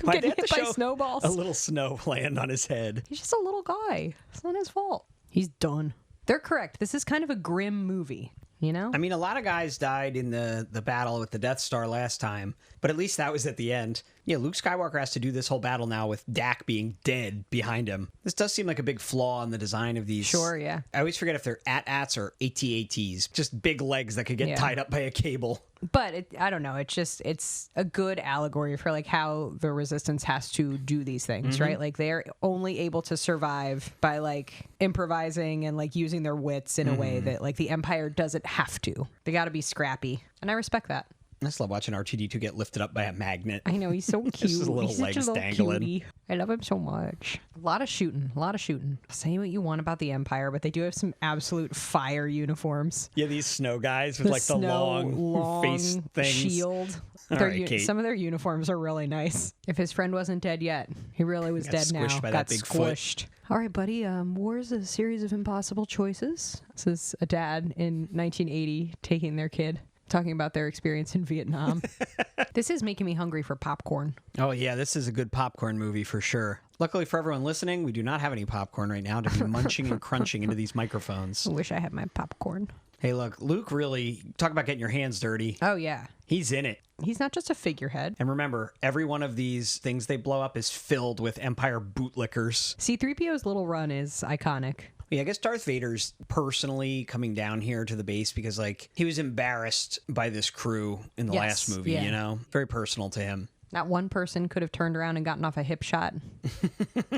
I'm getting hit by snowballs. A little snow land on his head. He's just a little guy. It's not his fault. He's done. They're correct. This is kind of a grim movie, you know? I mean, a lot of guys died in the battle with the Death Star last time, but at least that was at the end. Yeah, Luke Skywalker has to do this whole battle now with Dak being dead behind him. This does seem like a big flaw in the design of these. Sure, yeah. I always forget if they're AT-ATs or AT-ATs. Just big legs that could get tied up by a cable. But I don't know. It's a good allegory for like how the Resistance has to do these things, right? Like they're only able to survive by like improvising and like using their wits in a way that like the Empire doesn't have to. They got to be scrappy, and I respect that. I just love watching R2-D2 get lifted up by a magnet. I know, he's so cute. Just his little he's legs such a little dangling. cutie. I love him so much. A lot of shooting. Say what you want about the Empire, but they do have some absolute fire uniforms. Yeah, these snow guys with like the long face things. Shield. Kate. Some of their uniforms are really nice. If his friend wasn't dead yet, he really was dead now. By got that big squished. Foot. All right, buddy. War is a series of impossible choices. This is a dad in 1980 taking their kid, talking about their experience in Vietnam. This is making me hungry for popcorn. Oh, yeah, this is a good popcorn movie for sure. Luckily for everyone listening, we do not have any popcorn right now to be munching and crunching into these microphones. I wish I had my popcorn. Hey, look, Luke really, talk about getting your hands dirty. Oh, yeah. He's in it. He's not just a figurehead. And remember, every one of these things they blow up is filled with Empire bootlickers. C-3PO's little run is iconic. Yeah, I guess Darth Vader's personally coming down here to the base because, like, he was embarrassed by this crew in the last movie, you know? Very personal to him. Not one person could have turned around and gotten off a hip shot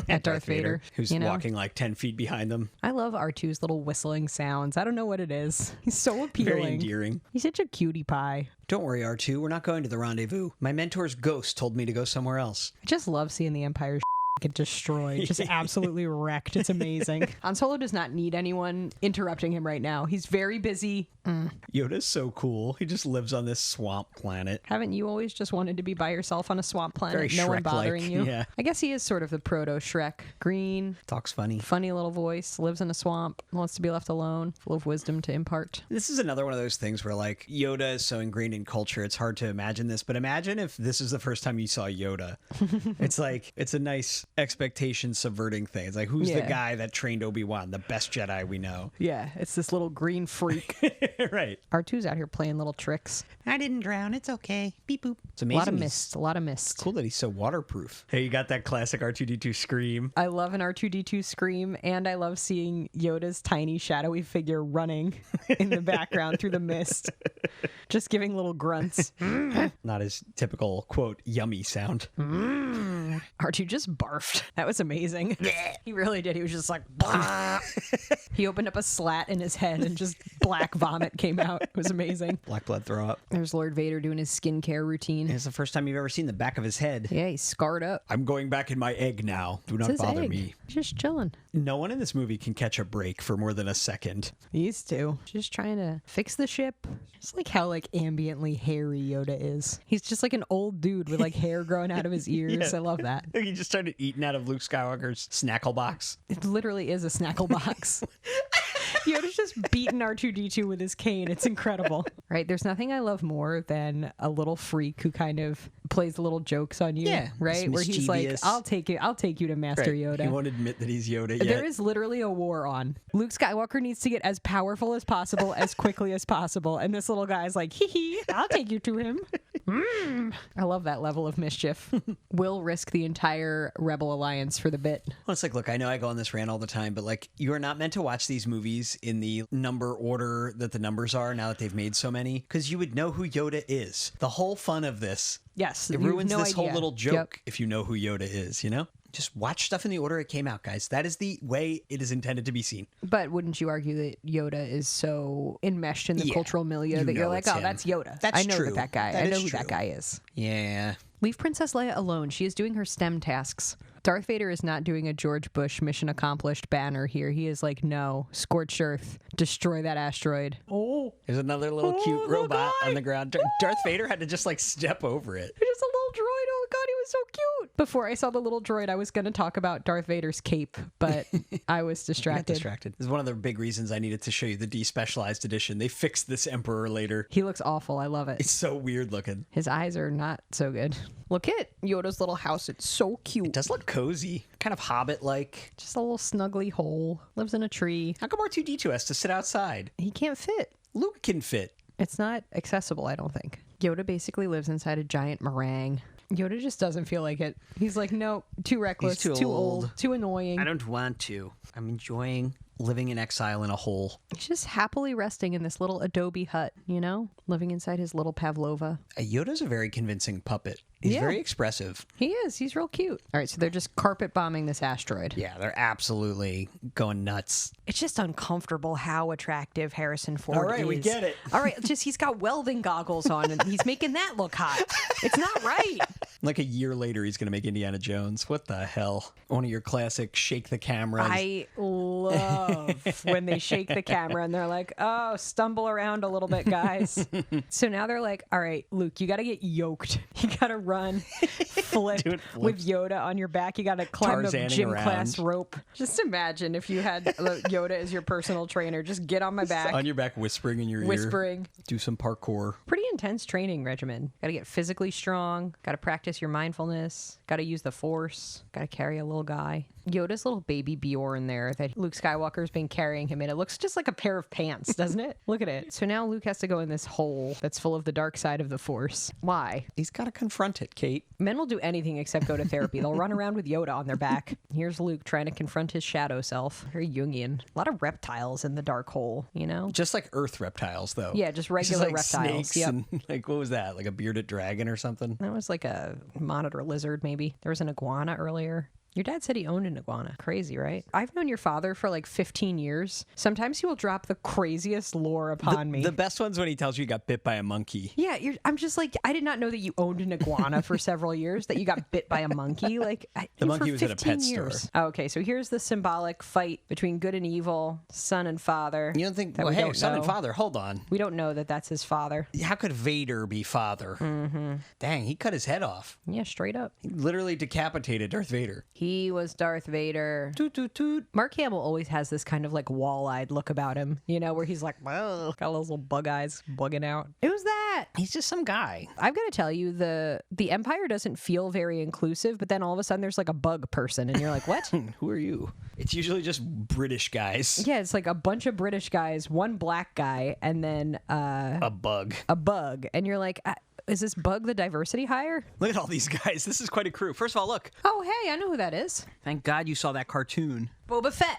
at Darth Vader. Who's walking like 10 feet behind them. I love R2's little whistling sounds. I don't know what it is. He's so appealing. Very endearing. He's such a cutie pie. Don't worry, R2. We're not going to the rendezvous. My mentor's ghost told me to go somewhere else. I just love seeing the Empire get destroyed, just absolutely wrecked. It's amazing. Han Solo does not need anyone interrupting him right now. He's very busy Yoda's so cool. He just lives on this swamp planet. Haven't you always just wanted to be by yourself on a swamp planet? Very no one Shrek-like, bothering you? yeah. I guess he is sort of the proto Shrek. Green. Talks funny. Funny little voice. Lives in a swamp. Wants to be left alone. Full of wisdom to impart. This is another one of those things where, like, Yoda is so ingrained in culture, it's hard to imagine this. But imagine if this is the first time you saw Yoda. It's like, it's a nice expectation subverting thing. It's like, who's the guy that trained Obi-Wan, the best Jedi we know? Yeah, it's this little green freak. Right. R2's out here playing little tricks. I didn't drown. It's okay. Beep boop. It's amazing. A lot of mist. Cool that he's so waterproof. Hey, you got that classic R2-D2 scream. I love an R2-D2 scream, and I love seeing Yoda's tiny shadowy figure running in the background through the mist, just giving little grunts. Not his typical, quote, yummy sound. R2 just barfed. That was amazing. He really did. He was just like, he opened up a slat in his head and just black vomit came out. It was amazing. Black blood throw up. There's Lord Vader doing his skincare routine. It's the first time you've ever seen the back of his head. Yeah, he's scarred up. I'm going back in my egg now. Do not bother me. He's just chilling. No one in this movie can catch a break for more than a second. These two. Just trying to fix the ship. Just like how like ambiently hairy Yoda is. He's just like an old dude with like hair growing out of his ears. Yeah. I love that. He just started eating out of Luke Skywalker's snackle box. It literally is a snackle box. Yoda's just beating R2-D2 with his cane. It's incredible. Right? There's nothing I love more than a little freak who kind of plays little jokes on you. Yeah. Right? Where he's like, I'll take you to Master Yoda. He won't admit that he's Yoda yet. There is literally a war on. Luke Skywalker needs to get as powerful as possible, as quickly as possible. And this little guy's like, hee, I'll take you to him. I love that level of mischief. Will risk the entire Rebel Alliance for the bit. Well, it's like, look, I know I go on this rant all the time, but like, you are not meant to watch these movies in the number order that the numbers are now that they've made so many, because you would know who Yoda is. The whole fun of this. Yes. It ruins this whole little joke if you know who Yoda is, you know? Just watch stuff in the order it came out, guys. That is the way it is intended to be seen. But wouldn't you argue that Yoda is so enmeshed in the cultural milieu that you're like, oh, that's Yoda. That's true. I know that guy. I know who that guy is. Yeah. Leave Princess Leia alone. She is doing her STEM tasks. Darth Vader is not doing a George Bush mission accomplished banner here. He is like, no, scorched earth, destroy that asteroid. Oh, there's another little cute robot on the ground. Darth Vader had to just like step over it. There's just a little droid. Oh God, he was so cute. Before I saw the little droid, I was going to talk about Darth Vader's cape, but I was distracted. This is one of the big reasons I needed to show you the despecialized edition. They fixed this Emperor later. He looks awful. I love it. It's so weird looking. His eyes are not so good. Look at Yoda's little house. It's so cute. It does look cozy. Kind of Hobbit-like. Just a little snuggly hole. Lives in a tree. How come R2-D2 has to sit outside? He can't fit. Luke can fit. It's not accessible, I don't think. Yoda basically lives inside a giant meringue. Yoda just doesn't feel like it. He's like, no, too reckless, too old, too annoying. I don't want to. I'm enjoying living in exile in a hole. He's just happily resting in this little adobe hut, you know? Living inside his little Pavlova. Yoda's a very convincing puppet. He's very expressive. He is. He's real cute. All right, so they're just carpet bombing this asteroid. Yeah, they're absolutely going nuts. It's just uncomfortable how attractive Harrison Ford is. All right, we get it. All right, just he's got welding goggles on and he's making that look hot. It's not right. Like a year later, he's going to make Indiana Jones. What the hell? One of your classic shake the cameras. I love when they shake the camera and they're like, oh, stumble around a little bit, guys. So now they're like, all right, Luke, you got to get yoked. You got to run, flip with Yoda on your back. You got to climb the gym class rope. Just imagine if you had Yoda as your personal trainer. Just get on my back. On your back, whispering in your ear. Do some parkour. Pretty intense training regimen. Got to get physically strong. Got to practice your mindfulness. Got to use the Force. Got to carry a little guy. Yoda's little baby Bjorn there that Luke Skywalker's been carrying him in. It looks just like a pair of pants, doesn't it? Look at it. So now Luke has to go in this hole that's full of the dark side of the Force. Why? He's got to confront it, Kate. Men will do anything except go to therapy. They'll run around with Yoda on their back. Here's Luke trying to confront his shadow self. Very Jungian. A lot of reptiles in the dark hole, you know? Just like Earth reptiles, though. Yeah, just regular like reptiles. Snakes and like, what was that? Like a bearded dragon or something? That was like a monitor lizard, maybe. There was an iguana earlier. Your dad said he owned an iguana. Crazy, right? I've known your father for like 15 years. Sometimes he will drop the craziest lore upon me. The best one's when he tells you got bit by a monkey. Yeah, I'm just like, I did not know that you owned an iguana for several years, that you got bit by a monkey. Like the monkey was at a pet years. store. Oh, okay, so here's the symbolic fight between good and evil, son and father. You don't think, well, hey, son and father, hold on. We don't know that that's his father. How could Vader be father? Mm-hmm. Dang, he cut his head off. Yeah, straight up. He literally decapitated Darth Vader. He was Darth Vader. Toot, toot, toot. Mark Hamill always has this kind of like wall-eyed look about him, you know, where he's like, whoa, got those little bug eyes bugging out. Who's that? He's just some guy. I've got to tell you, the Empire doesn't feel very inclusive, but then all of a sudden there's like a bug person, and you're like, what? Who are you? It's usually just British guys. Yeah, it's like a bunch of British guys, one black guy, and then a bug. A bug. And you're like, is this bug the diversity hire? Look at all these guys. This is quite a crew. First of all, look. Oh, hey, I know who that is. Thank God you saw that cartoon. Boba Fett.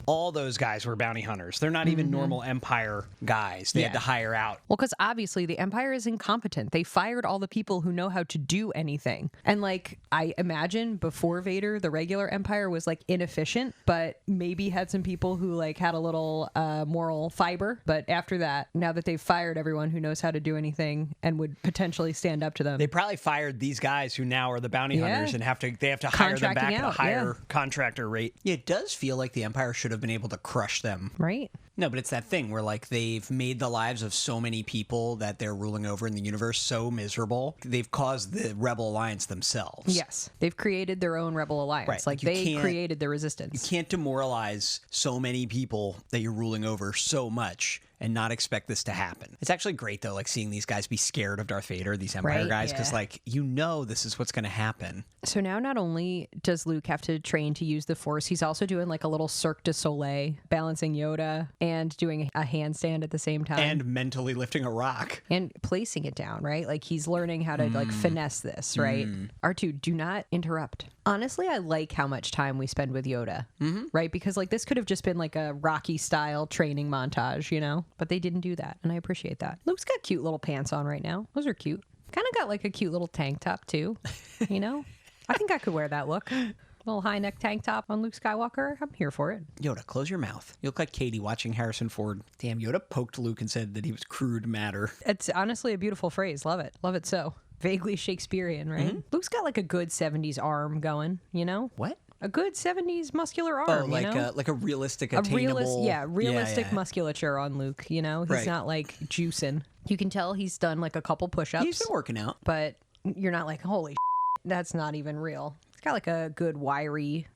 All those guys were bounty hunters. They're not even normal Empire guys. They had to hire out. Well, because obviously the Empire is incompetent. They fired all the people who know how to do anything. And like, I imagine before Vader, the regular Empire was like inefficient, but maybe had some people who like had a little moral fiber. But after that, now that they've fired everyone who knows how to do anything and would potentially stand up to them. They probably fired these guys who now are the bounty hunters and they have to hire them back at a higher contractor rate. Yeah, it does feel like the Empire should have been able to crush them. Right? No, but it's that thing where like they've made the lives of so many people that they're ruling over in the universe so miserable. They've caused the Rebel Alliance themselves. Yes. They've created their own Rebel Alliance. Right. Like they created the resistance. You can't demoralize so many people that you're ruling over so much and not expect this to happen. It's actually great though, like seeing these guys be scared of Darth Vader, these Empire guys, because like, you know, this is what's going to happen. So now not only does Luke have to train to use the Force, he's also doing like a little Cirque du Soleil, balancing Yoda and doing a handstand at the same time. And mentally lifting a rock. And placing it down, right? Like he's learning how to like finesse this, right? R2, do not interrupt. Honestly, I like how much time we spend with Yoda, right? Because like this could have just been like a Rocky style training montage, you know? But they didn't do that, and I appreciate that. Luke's got cute little pants on right now. Those are cute. Kind of got like a cute little tank top too, you know? I think I could wear that look. Little high neck tank top on Luke Skywalker. I'm here for it. Yoda, close your mouth. You look like Katie watching Harrison Ford. Damn, Yoda poked Luke and said that he was crude matter. It's honestly a beautiful phrase. Love it. Love it so. Vaguely Shakespearean, right? Luke's got like a good 70s arm going, you know? What? A good 70s muscular arm, like you know? like a realistic, attainable... realistic musculature on Luke, you know? He's not like juicing. You can tell he's done like a couple push-ups. He's been working out. But you're not like, holy that's not even real. Got like a good wiry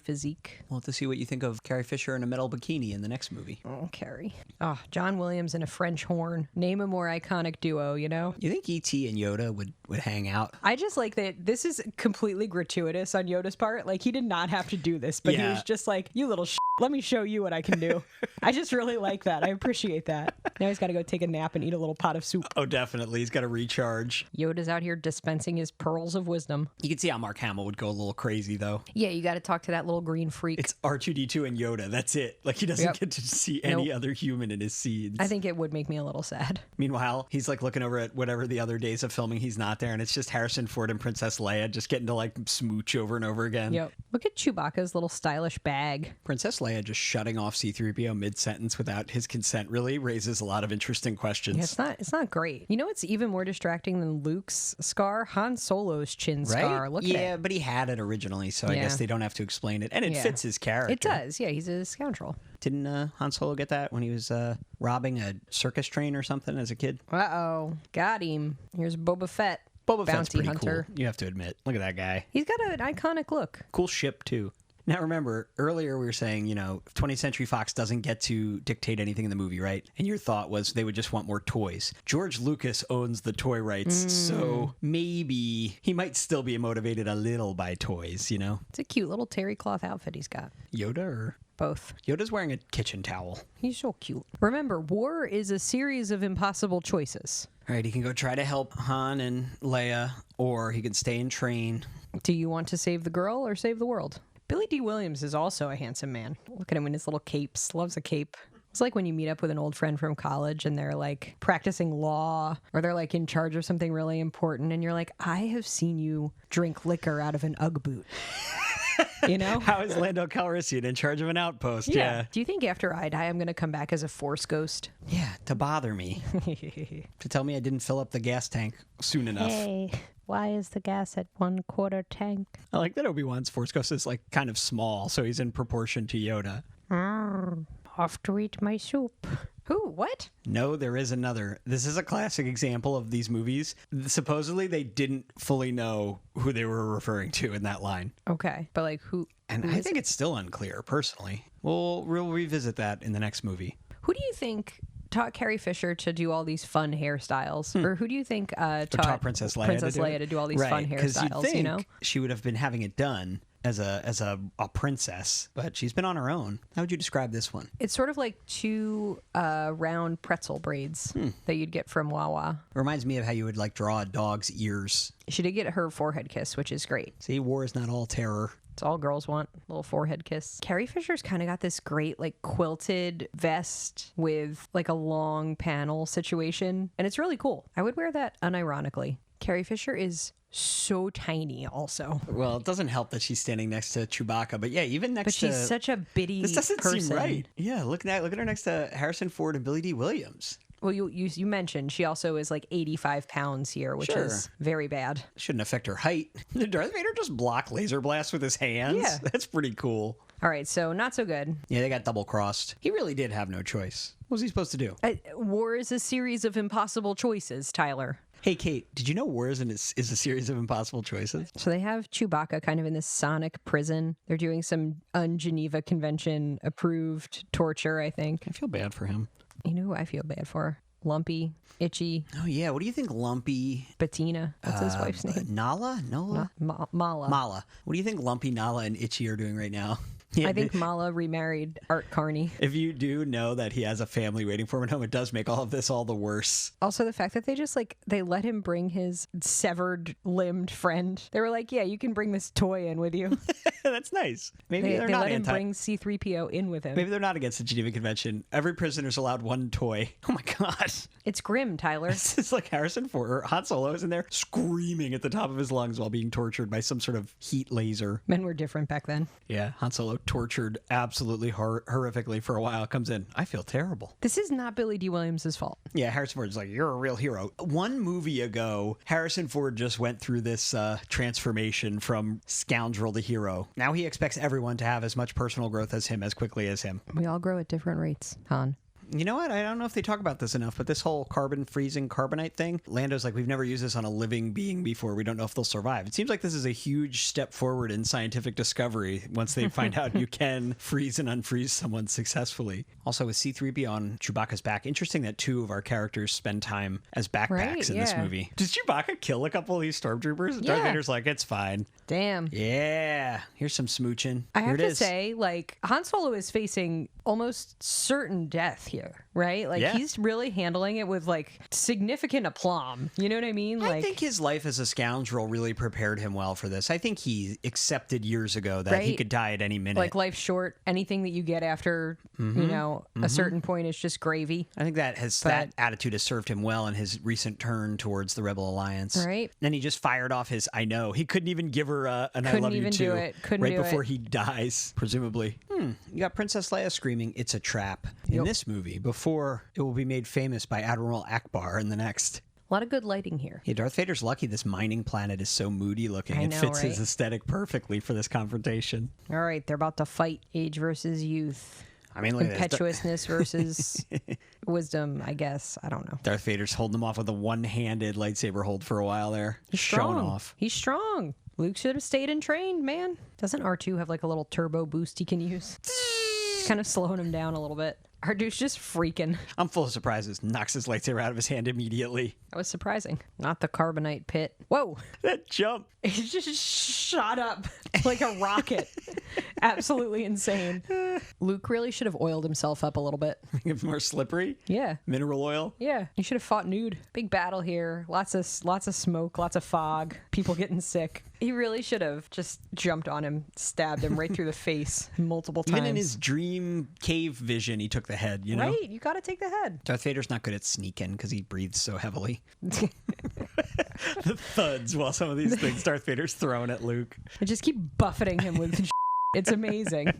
physique. We'll have to see what you think of Carrie Fisher in a metal bikini in the next movie. Oh, Carrie. Oh, John Williams and a French horn. Name a more iconic duo, you know? You think E.T. and Yoda would hang out? I just like that this is completely gratuitous on Yoda's part. Like, he did not have to do this, but he was just like, you little let me show you what I can do. I just really like that. I appreciate that. Now he's got to go take a nap and eat a little pot of soup. Oh, definitely. He's got to recharge. Yoda's out here dispensing his pearls of wisdom. You can see how Mark Hamill would go a little crazy, though. Yeah, you got to talk to that little green freak. It's R2-D2 and Yoda. That's it. Like, he doesn't get to see any other human in his scenes. I think it would make me a little sad. Meanwhile, he's like looking over at whatever the other days of filming he's not there, and it's just Harrison Ford and Princess Leia just getting to like smooch over and over again. Yep. Look at Chewbacca's little stylish bag. Princess Leia just shutting off C-3PO mid-sentence without his consent really raises a lot of interesting questions. Yeah, it's not great. You know what's even more distracting than Luke's scar? Han Solo's chin scar. Look at it. Yeah, but he had it originally, so I guess they don't have to explain it. And it fits his character. It does. Yeah, he's a scoundrel. Didn't Han Solo get that when he was robbing a circus train or something as a kid? Uh-oh. Got him. Here's Boba Fett. Boba Fett's Bounty pretty hunter. cool. You have to admit. Look at that guy. He's got an iconic look. Cool ship, too. Now, remember, earlier we were saying, 20th Century Fox doesn't get to dictate anything in the movie, right? And your thought was they would just want more toys. George Lucas owns the toy rights, so maybe he might still be motivated a little by toys, It's a cute little terry cloth outfit he's got. Yoda or... Both. Yoda's wearing a kitchen towel. He's so cute. Remember, war is a series of impossible choices. All right, he can go try to help Han and Leia, or he can stay and train. Do you want to save the girl or save the world? Billy D. Williams is also a handsome man. Look at him in his little capes. Loves a cape. It's like when you meet up with an old friend from college and they're like practicing law or they're like in charge of something really important and you're like, I have seen you drink liquor out of an Ugg boot. You know? How is Lando Calrissian in charge of an outpost? Yeah. Do you think after I die, I'm going to come back as a Force ghost? Yeah, to bother me. To tell me I didn't fill up the gas tank soon enough. Hey, why is the gas at 1/4 tank? I like that Obi-Wan's Force ghost is like kind of small, so he's in proportion to Yoda. Off to eat my soup. Who? What? No, there is another. This is a classic example of these movies. Supposedly, they didn't fully know who they were referring to in that line. Okay, but like who? And I think it's still unclear, personally. We'll revisit that in the next movie. Who do you think taught Carrie Fisher to do all these fun hairstyles? Or who do you think taught Princess Leia to do all these fun hairstyles? You know, she would have been having it done as a princess, but she's been on her own. How would you describe this one? It's sort of like two round pretzel braids that you'd get from Wawa. Reminds me of how you would like draw a dog's ears. She did get her forehead kiss, which is great. See, war is not all terror. It's all girls want, a little forehead kiss. Carrie Fisher's kind of got this great like quilted vest with like a long panel situation, and it's really cool. I would wear that unironically. Carrie Fisher is so tiny also. Well, it doesn't help that she's standing next to Chewbacca, but yeah, even next to... But she's such a bitty This doesn't person. seem right. Yeah, look at her next to Harrison Ford and Billy D. Williams. Well, you mentioned she also is like 85 pounds here, which is very bad. Shouldn't affect her height. Did Darth Vader just block laser blasts with his hands? Yeah. That's pretty cool. All right, so not so good. Yeah, they got double-crossed. He really did have no choice. What was he supposed to do? War is a series of impossible choices, Tyler. Hey, Kate, did you know War is a series of impossible choices? So they have Chewbacca kind of in this sonic prison. They're doing some un-Geneva Convention approved torture, I think. I feel bad for him. You know who I feel bad for? Lumpy, Itchy. Oh, yeah. What do you think Lumpy... Bettina. What's his wife's name? Nala? Nola? Mala. Mala. What do you think Lumpy, Nala, and Itchy are doing right now? Yeah, I think Mala remarried Art Carney. If you do know that he has a family waiting for him at home, it does make all of this all the worse. Also, the fact that they just they let him bring his severed limbed friend. They were like, yeah, you can bring this toy in with you. That's nice. Maybe they let him bring C-3PO in with him. Maybe they're not against the Geneva Convention. Every prisoner's allowed one toy. Oh my God. It's grim, Tyler. It's like Harrison Ford or Han Solo is in there screaming at the top of his lungs while being tortured by some sort of heat laser. Men were different back then. Yeah, Han Solo tortured absolutely horrifically for a while. Comes in, I feel terrible. This is not Billy D. Williams' fault. Yeah, Harrison Ford's like, you're a real hero. One movie ago, Harrison Ford just went through this transformation from scoundrel to hero. Now he expects everyone to have as much personal growth as him as quickly as him. We all grow at different rates, Han. You know what? I don't know if they talk about this enough, but this whole carbon freezing carbonite thing, Lando's like, we've never used this on a living being before. We don't know if they'll survive. It seems like this is a huge step forward in scientific discovery once they find out you can freeze and unfreeze someone successfully. Also, with C-3PO on Chewbacca's back, interesting that two of our characters spend time as backpacks in this movie. Does Chewbacca kill a couple of these stormtroopers? Yeah. Darth Vader's like, it's fine. Damn. Yeah. Here's some smooching. I have to say, Han Solo is facing almost certain death here, right? He's really handling it with significant aplomb. You know what I mean? I think his life as a scoundrel really prepared him well for this. I think he accepted years ago that he could die at any minute. Life's short. Anything that you get after, a certain point is just gravy. I think that attitude has served him well in his recent turn towards the Rebel Alliance. Right. Then he just fired off his I know. He couldn't even give her an I love you too. Right before he dies, presumably. You got Princess Leia screaming, it's a trap in this movie before it will be made famous by Admiral Akbar in the next. A lot of good lighting here. Yeah, Darth Vader's lucky this mining planet is so moody looking. It fits his aesthetic perfectly for this confrontation. All right, they're about to fight age versus youth. I mean, look at this. Impetuousness versus wisdom, I guess. I don't know. Darth Vader's holding them off with a one-handed lightsaber hold for a while there. He's showing strong. off. He's strong. Luke should have stayed and trained, man. Doesn't R2 have a little turbo boost he can use? Kind of slowing him down a little bit. R2's just freaking. I'm full of surprises. Knocks his lightsaber out of his hand immediately. That was surprising. Not the carbonite pit. Whoa. That jump. He just shot up like a rocket. Absolutely insane. Luke really should have oiled himself up a little bit. More slippery? Yeah. Mineral oil? Yeah. He should have fought nude. Big battle here. Lots of smoke, lots of fog, people getting sick. He really should have just jumped on him, stabbed him right through the face multiple times. Even in his dream cave vision, he took the head, you know? Right, you gotta take the head. Darth Vader's not good at sneaking because he breathes so heavily. The thuds while some of these things Darth Vader's throwing at Luke. I just keep buffeting him with It's amazing.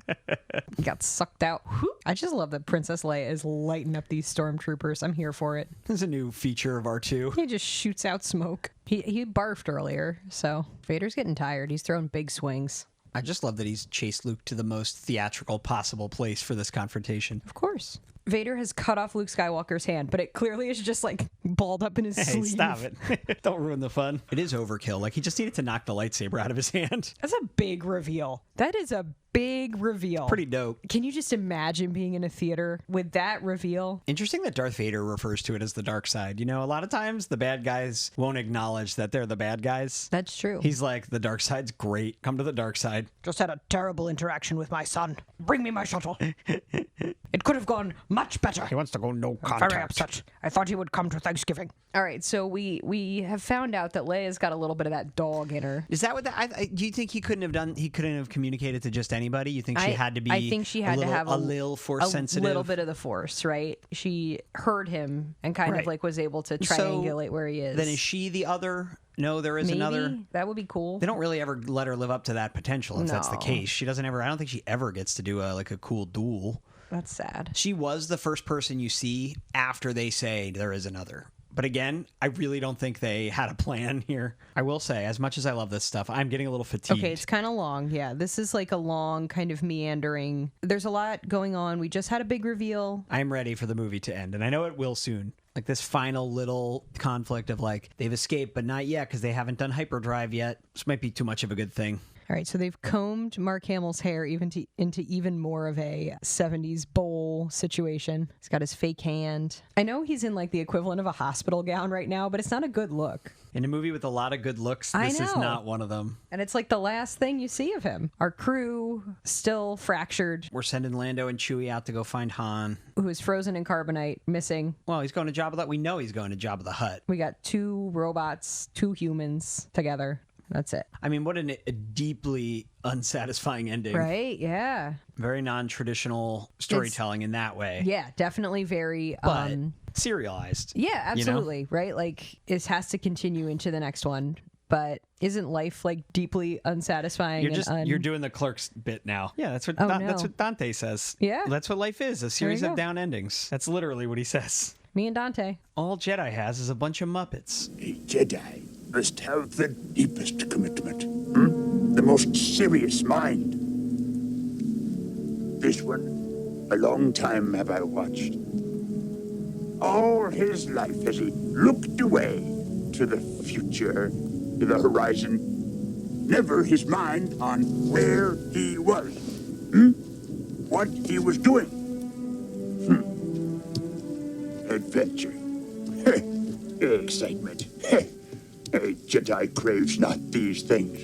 He got sucked out. I just love that Princess Leia is lighting up these stormtroopers. I'm here for it. There's a new feature of R2. He just shoots out smoke. He barfed earlier, so Vader's getting tired. He's throwing big swings. I just love that he's chased Luke to the most theatrical possible place for this confrontation. Of course. Vader has cut off Luke Skywalker's hand, but it clearly is just like balled up in his sleeve. Stop it. Don't ruin the fun. It is overkill. Like, he just needed to knock the lightsaber out of his hand. That's a big reveal. That is a big reveal. Pretty dope. Can you just imagine being in a theater with that reveal? Interesting that Darth Vader refers to it as the dark side. You know, a lot of times the bad guys won't acknowledge that they're the bad guys. That's true. He's like, the dark side's great. Come to the dark side. Just had a terrible interaction with my son. Bring me my shuttle. It could have gone much better. He wants to go no I'm contact. very upset. I thought he would come to Thanksgiving. All right, so we have found out that Leia's got a little bit of that dog in her. Is that what do you think he couldn't have communicated to just anybody? You think she had to be I think she had to have a little force sensitive? A little bit of the force, right? She heard him and kind of like was able to triangulate where he is. Then is she the other? No, there is Maybe. another. That would be cool. They don't really ever let her live up to that potential if that's the case. She doesn't ever. I don't think she ever gets to do a cool duel. That's sad. She was the first person you see after they say there is another. But again, I really don't think they had a plan here. I will say, as much as I love this stuff, I'm getting a little fatigued. Okay, it's kind of long. Yeah, this is like a long kind of meandering. There's a lot going on. We just had a big reveal. I'm ready for the movie to end, and I know it will soon. Like this final little conflict of like, they've escaped, but not yet because they haven't done hyperdrive yet. This might be too much of a good thing. All right, so they've combed Mark Hamill's hair into even more of a 70s bowl situation. He's got his fake hand. I know he's in like the equivalent of a hospital gown right now, but it's not a good look. In a movie with a lot of good looks, this is not one of them. And it's like the last thing you see of him. Our crew still fractured. We're sending Lando and Chewie out to go find Han, who is frozen in carbonite, missing. Well, he's going to Jabba the Hutt. We know he's going to Jabba the Hutt. We got 2 robots, 2 humans together. That's it. I mean, what a deeply unsatisfying ending. Right? Yeah. Very non-traditional storytelling in that way. Yeah, definitely very... But serialized. Yeah, absolutely. You know? Right? Like, it has to continue into the next one. But isn't life like deeply unsatisfying? You're doing the Clerks bit now. Yeah, that's what that's what Dante says. Yeah. That's what life is, a series of down endings. That's literally what he says. Me and Dante. All Jedi has is a bunch of Muppets. A Jedi must have the deepest commitment, the most serious mind. This one, a long time have I watched. All his life has he looked away to the future, to the horizon, never his mind on where he was, what he was doing. Adventure, excitement. A Jedi craves not these things.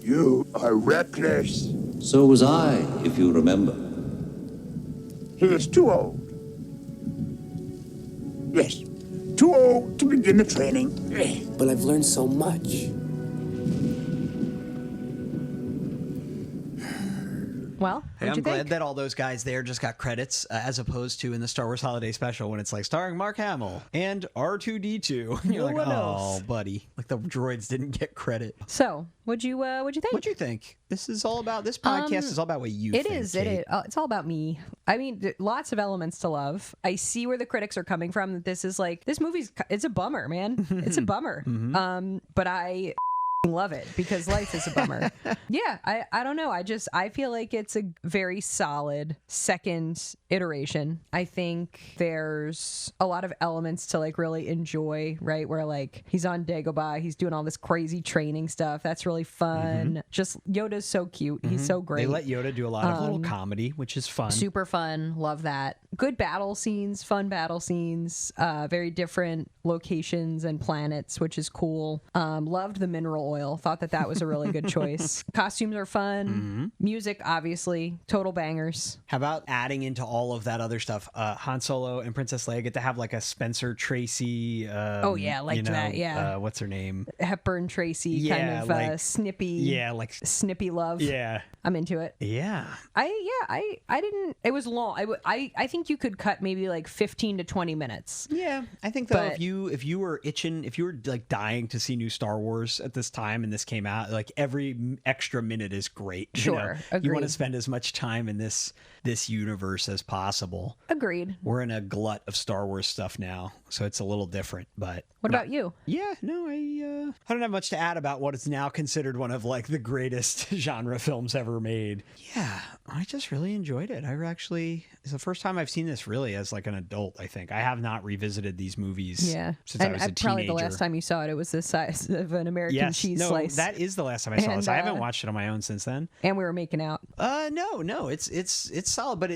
You are reckless. So was I, if you remember. He is too old. Yes, too old to begin the training. But I've learned so much. Well, hey, I'm glad that all those guys there just got credits as opposed to in the Star Wars Holiday Special when it's like starring Mark Hamill and R2-D2. And you're like, oh, buddy, like the droids didn't get credit. So, what'd you think? What'd you think? This podcast is all about what you think. It is. It's all about me. I mean, lots of elements to love. I see where the critics are coming from. That this movie's, it's a bummer, man. It's a bummer. But I love it because life is a bummer. Yeah, I don't know. I feel like it's a very solid second iteration. I think there's a lot of elements to like really enjoy, right? Where like he's on Dagobah, he's doing all this crazy training stuff. That's really fun. Just Yoda's so cute. He's so great. They let Yoda do a lot of little comedy, which is fun. Super fun. Love that. Good battle scenes, fun battle scenes, very different locations and planets, which is cool. Loved the mineral oil. Thought that was a really good choice. Costumes are fun. Mm-hmm. Music, obviously, total bangers. How about adding into all of that other stuff? Han Solo and Princess Leia get to have like a Spencer Tracy. Oh yeah, that. Yeah. What's her name? Hepburn Tracy kind of like, snippy. Yeah, like snippy love. Yeah, I'm into it. Yeah. I didn't. It was long. I think you could cut maybe like 15 to 20 minutes. Yeah, I think though if you were itching, if you were like dying to see new Star Wars at this time and this came out, like every extra minute is great. Sure, you want to spend as much time in this universe as possible. Agreed. We're in a glut of Star Wars stuff now, so it's a little different. But what about you? Yeah, no, I don't have much to add about what is now considered one of like the greatest genre films ever made. Yeah, I just really enjoyed it. It's the first time I've seen this really as like an adult. I think I have not revisited these movies. Since I was a teenager. Probably the last time you saw it, it was the size of an American cheese slice. That is the last time I saw this. I haven't watched it on my own since then. And we were making out. No, it's solid, but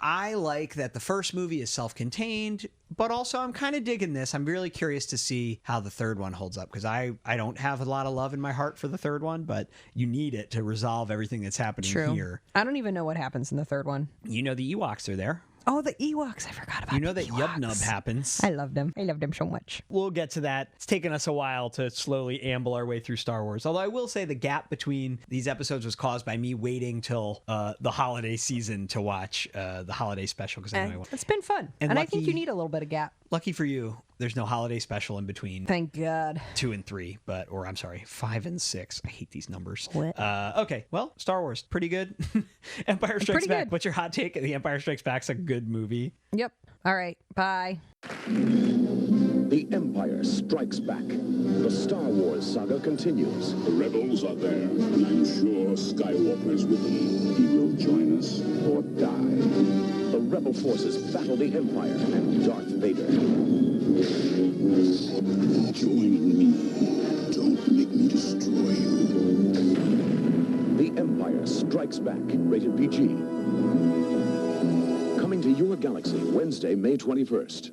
I like that the first movie is self-contained, but also I'm kind of digging this. I'm really curious to see how the third one holds up because I don't have a lot of love in my heart for the third one, but you need it to resolve everything that's happening here. I don't even know what happens in the third one. You know the Ewoks are there. Oh, the Ewoks. I forgot about You know that Ewoks. Yub Nub happens. I loved him. I loved him so much. We'll get to that. It's taken us a while to slowly amble our way through Star Wars. Although I will say the gap between these episodes was caused by me waiting till the holiday season to watch the holiday special. It's been fun. And I think you need a little bit of gap. Lucky for you, there's no holiday special in between. Thank God. 2 and 3, or I'm sorry, 5 and 6. I hate these numbers. What? Okay, well, Star Wars, pretty good. Empire Strikes Back. What's your hot take? The Empire Strikes Back's a good movie. Yep. All right. Bye. The Empire Strikes Back. The Star Wars saga continues. The rebels are there, and I'm sure Skywalker's with them. He will join us or die. The rebel forces battle the Empire and Darth Vader. Join me. Don't make me destroy you. The Empire Strikes Back. Rated PG. Coming to your galaxy Wednesday, May 21st.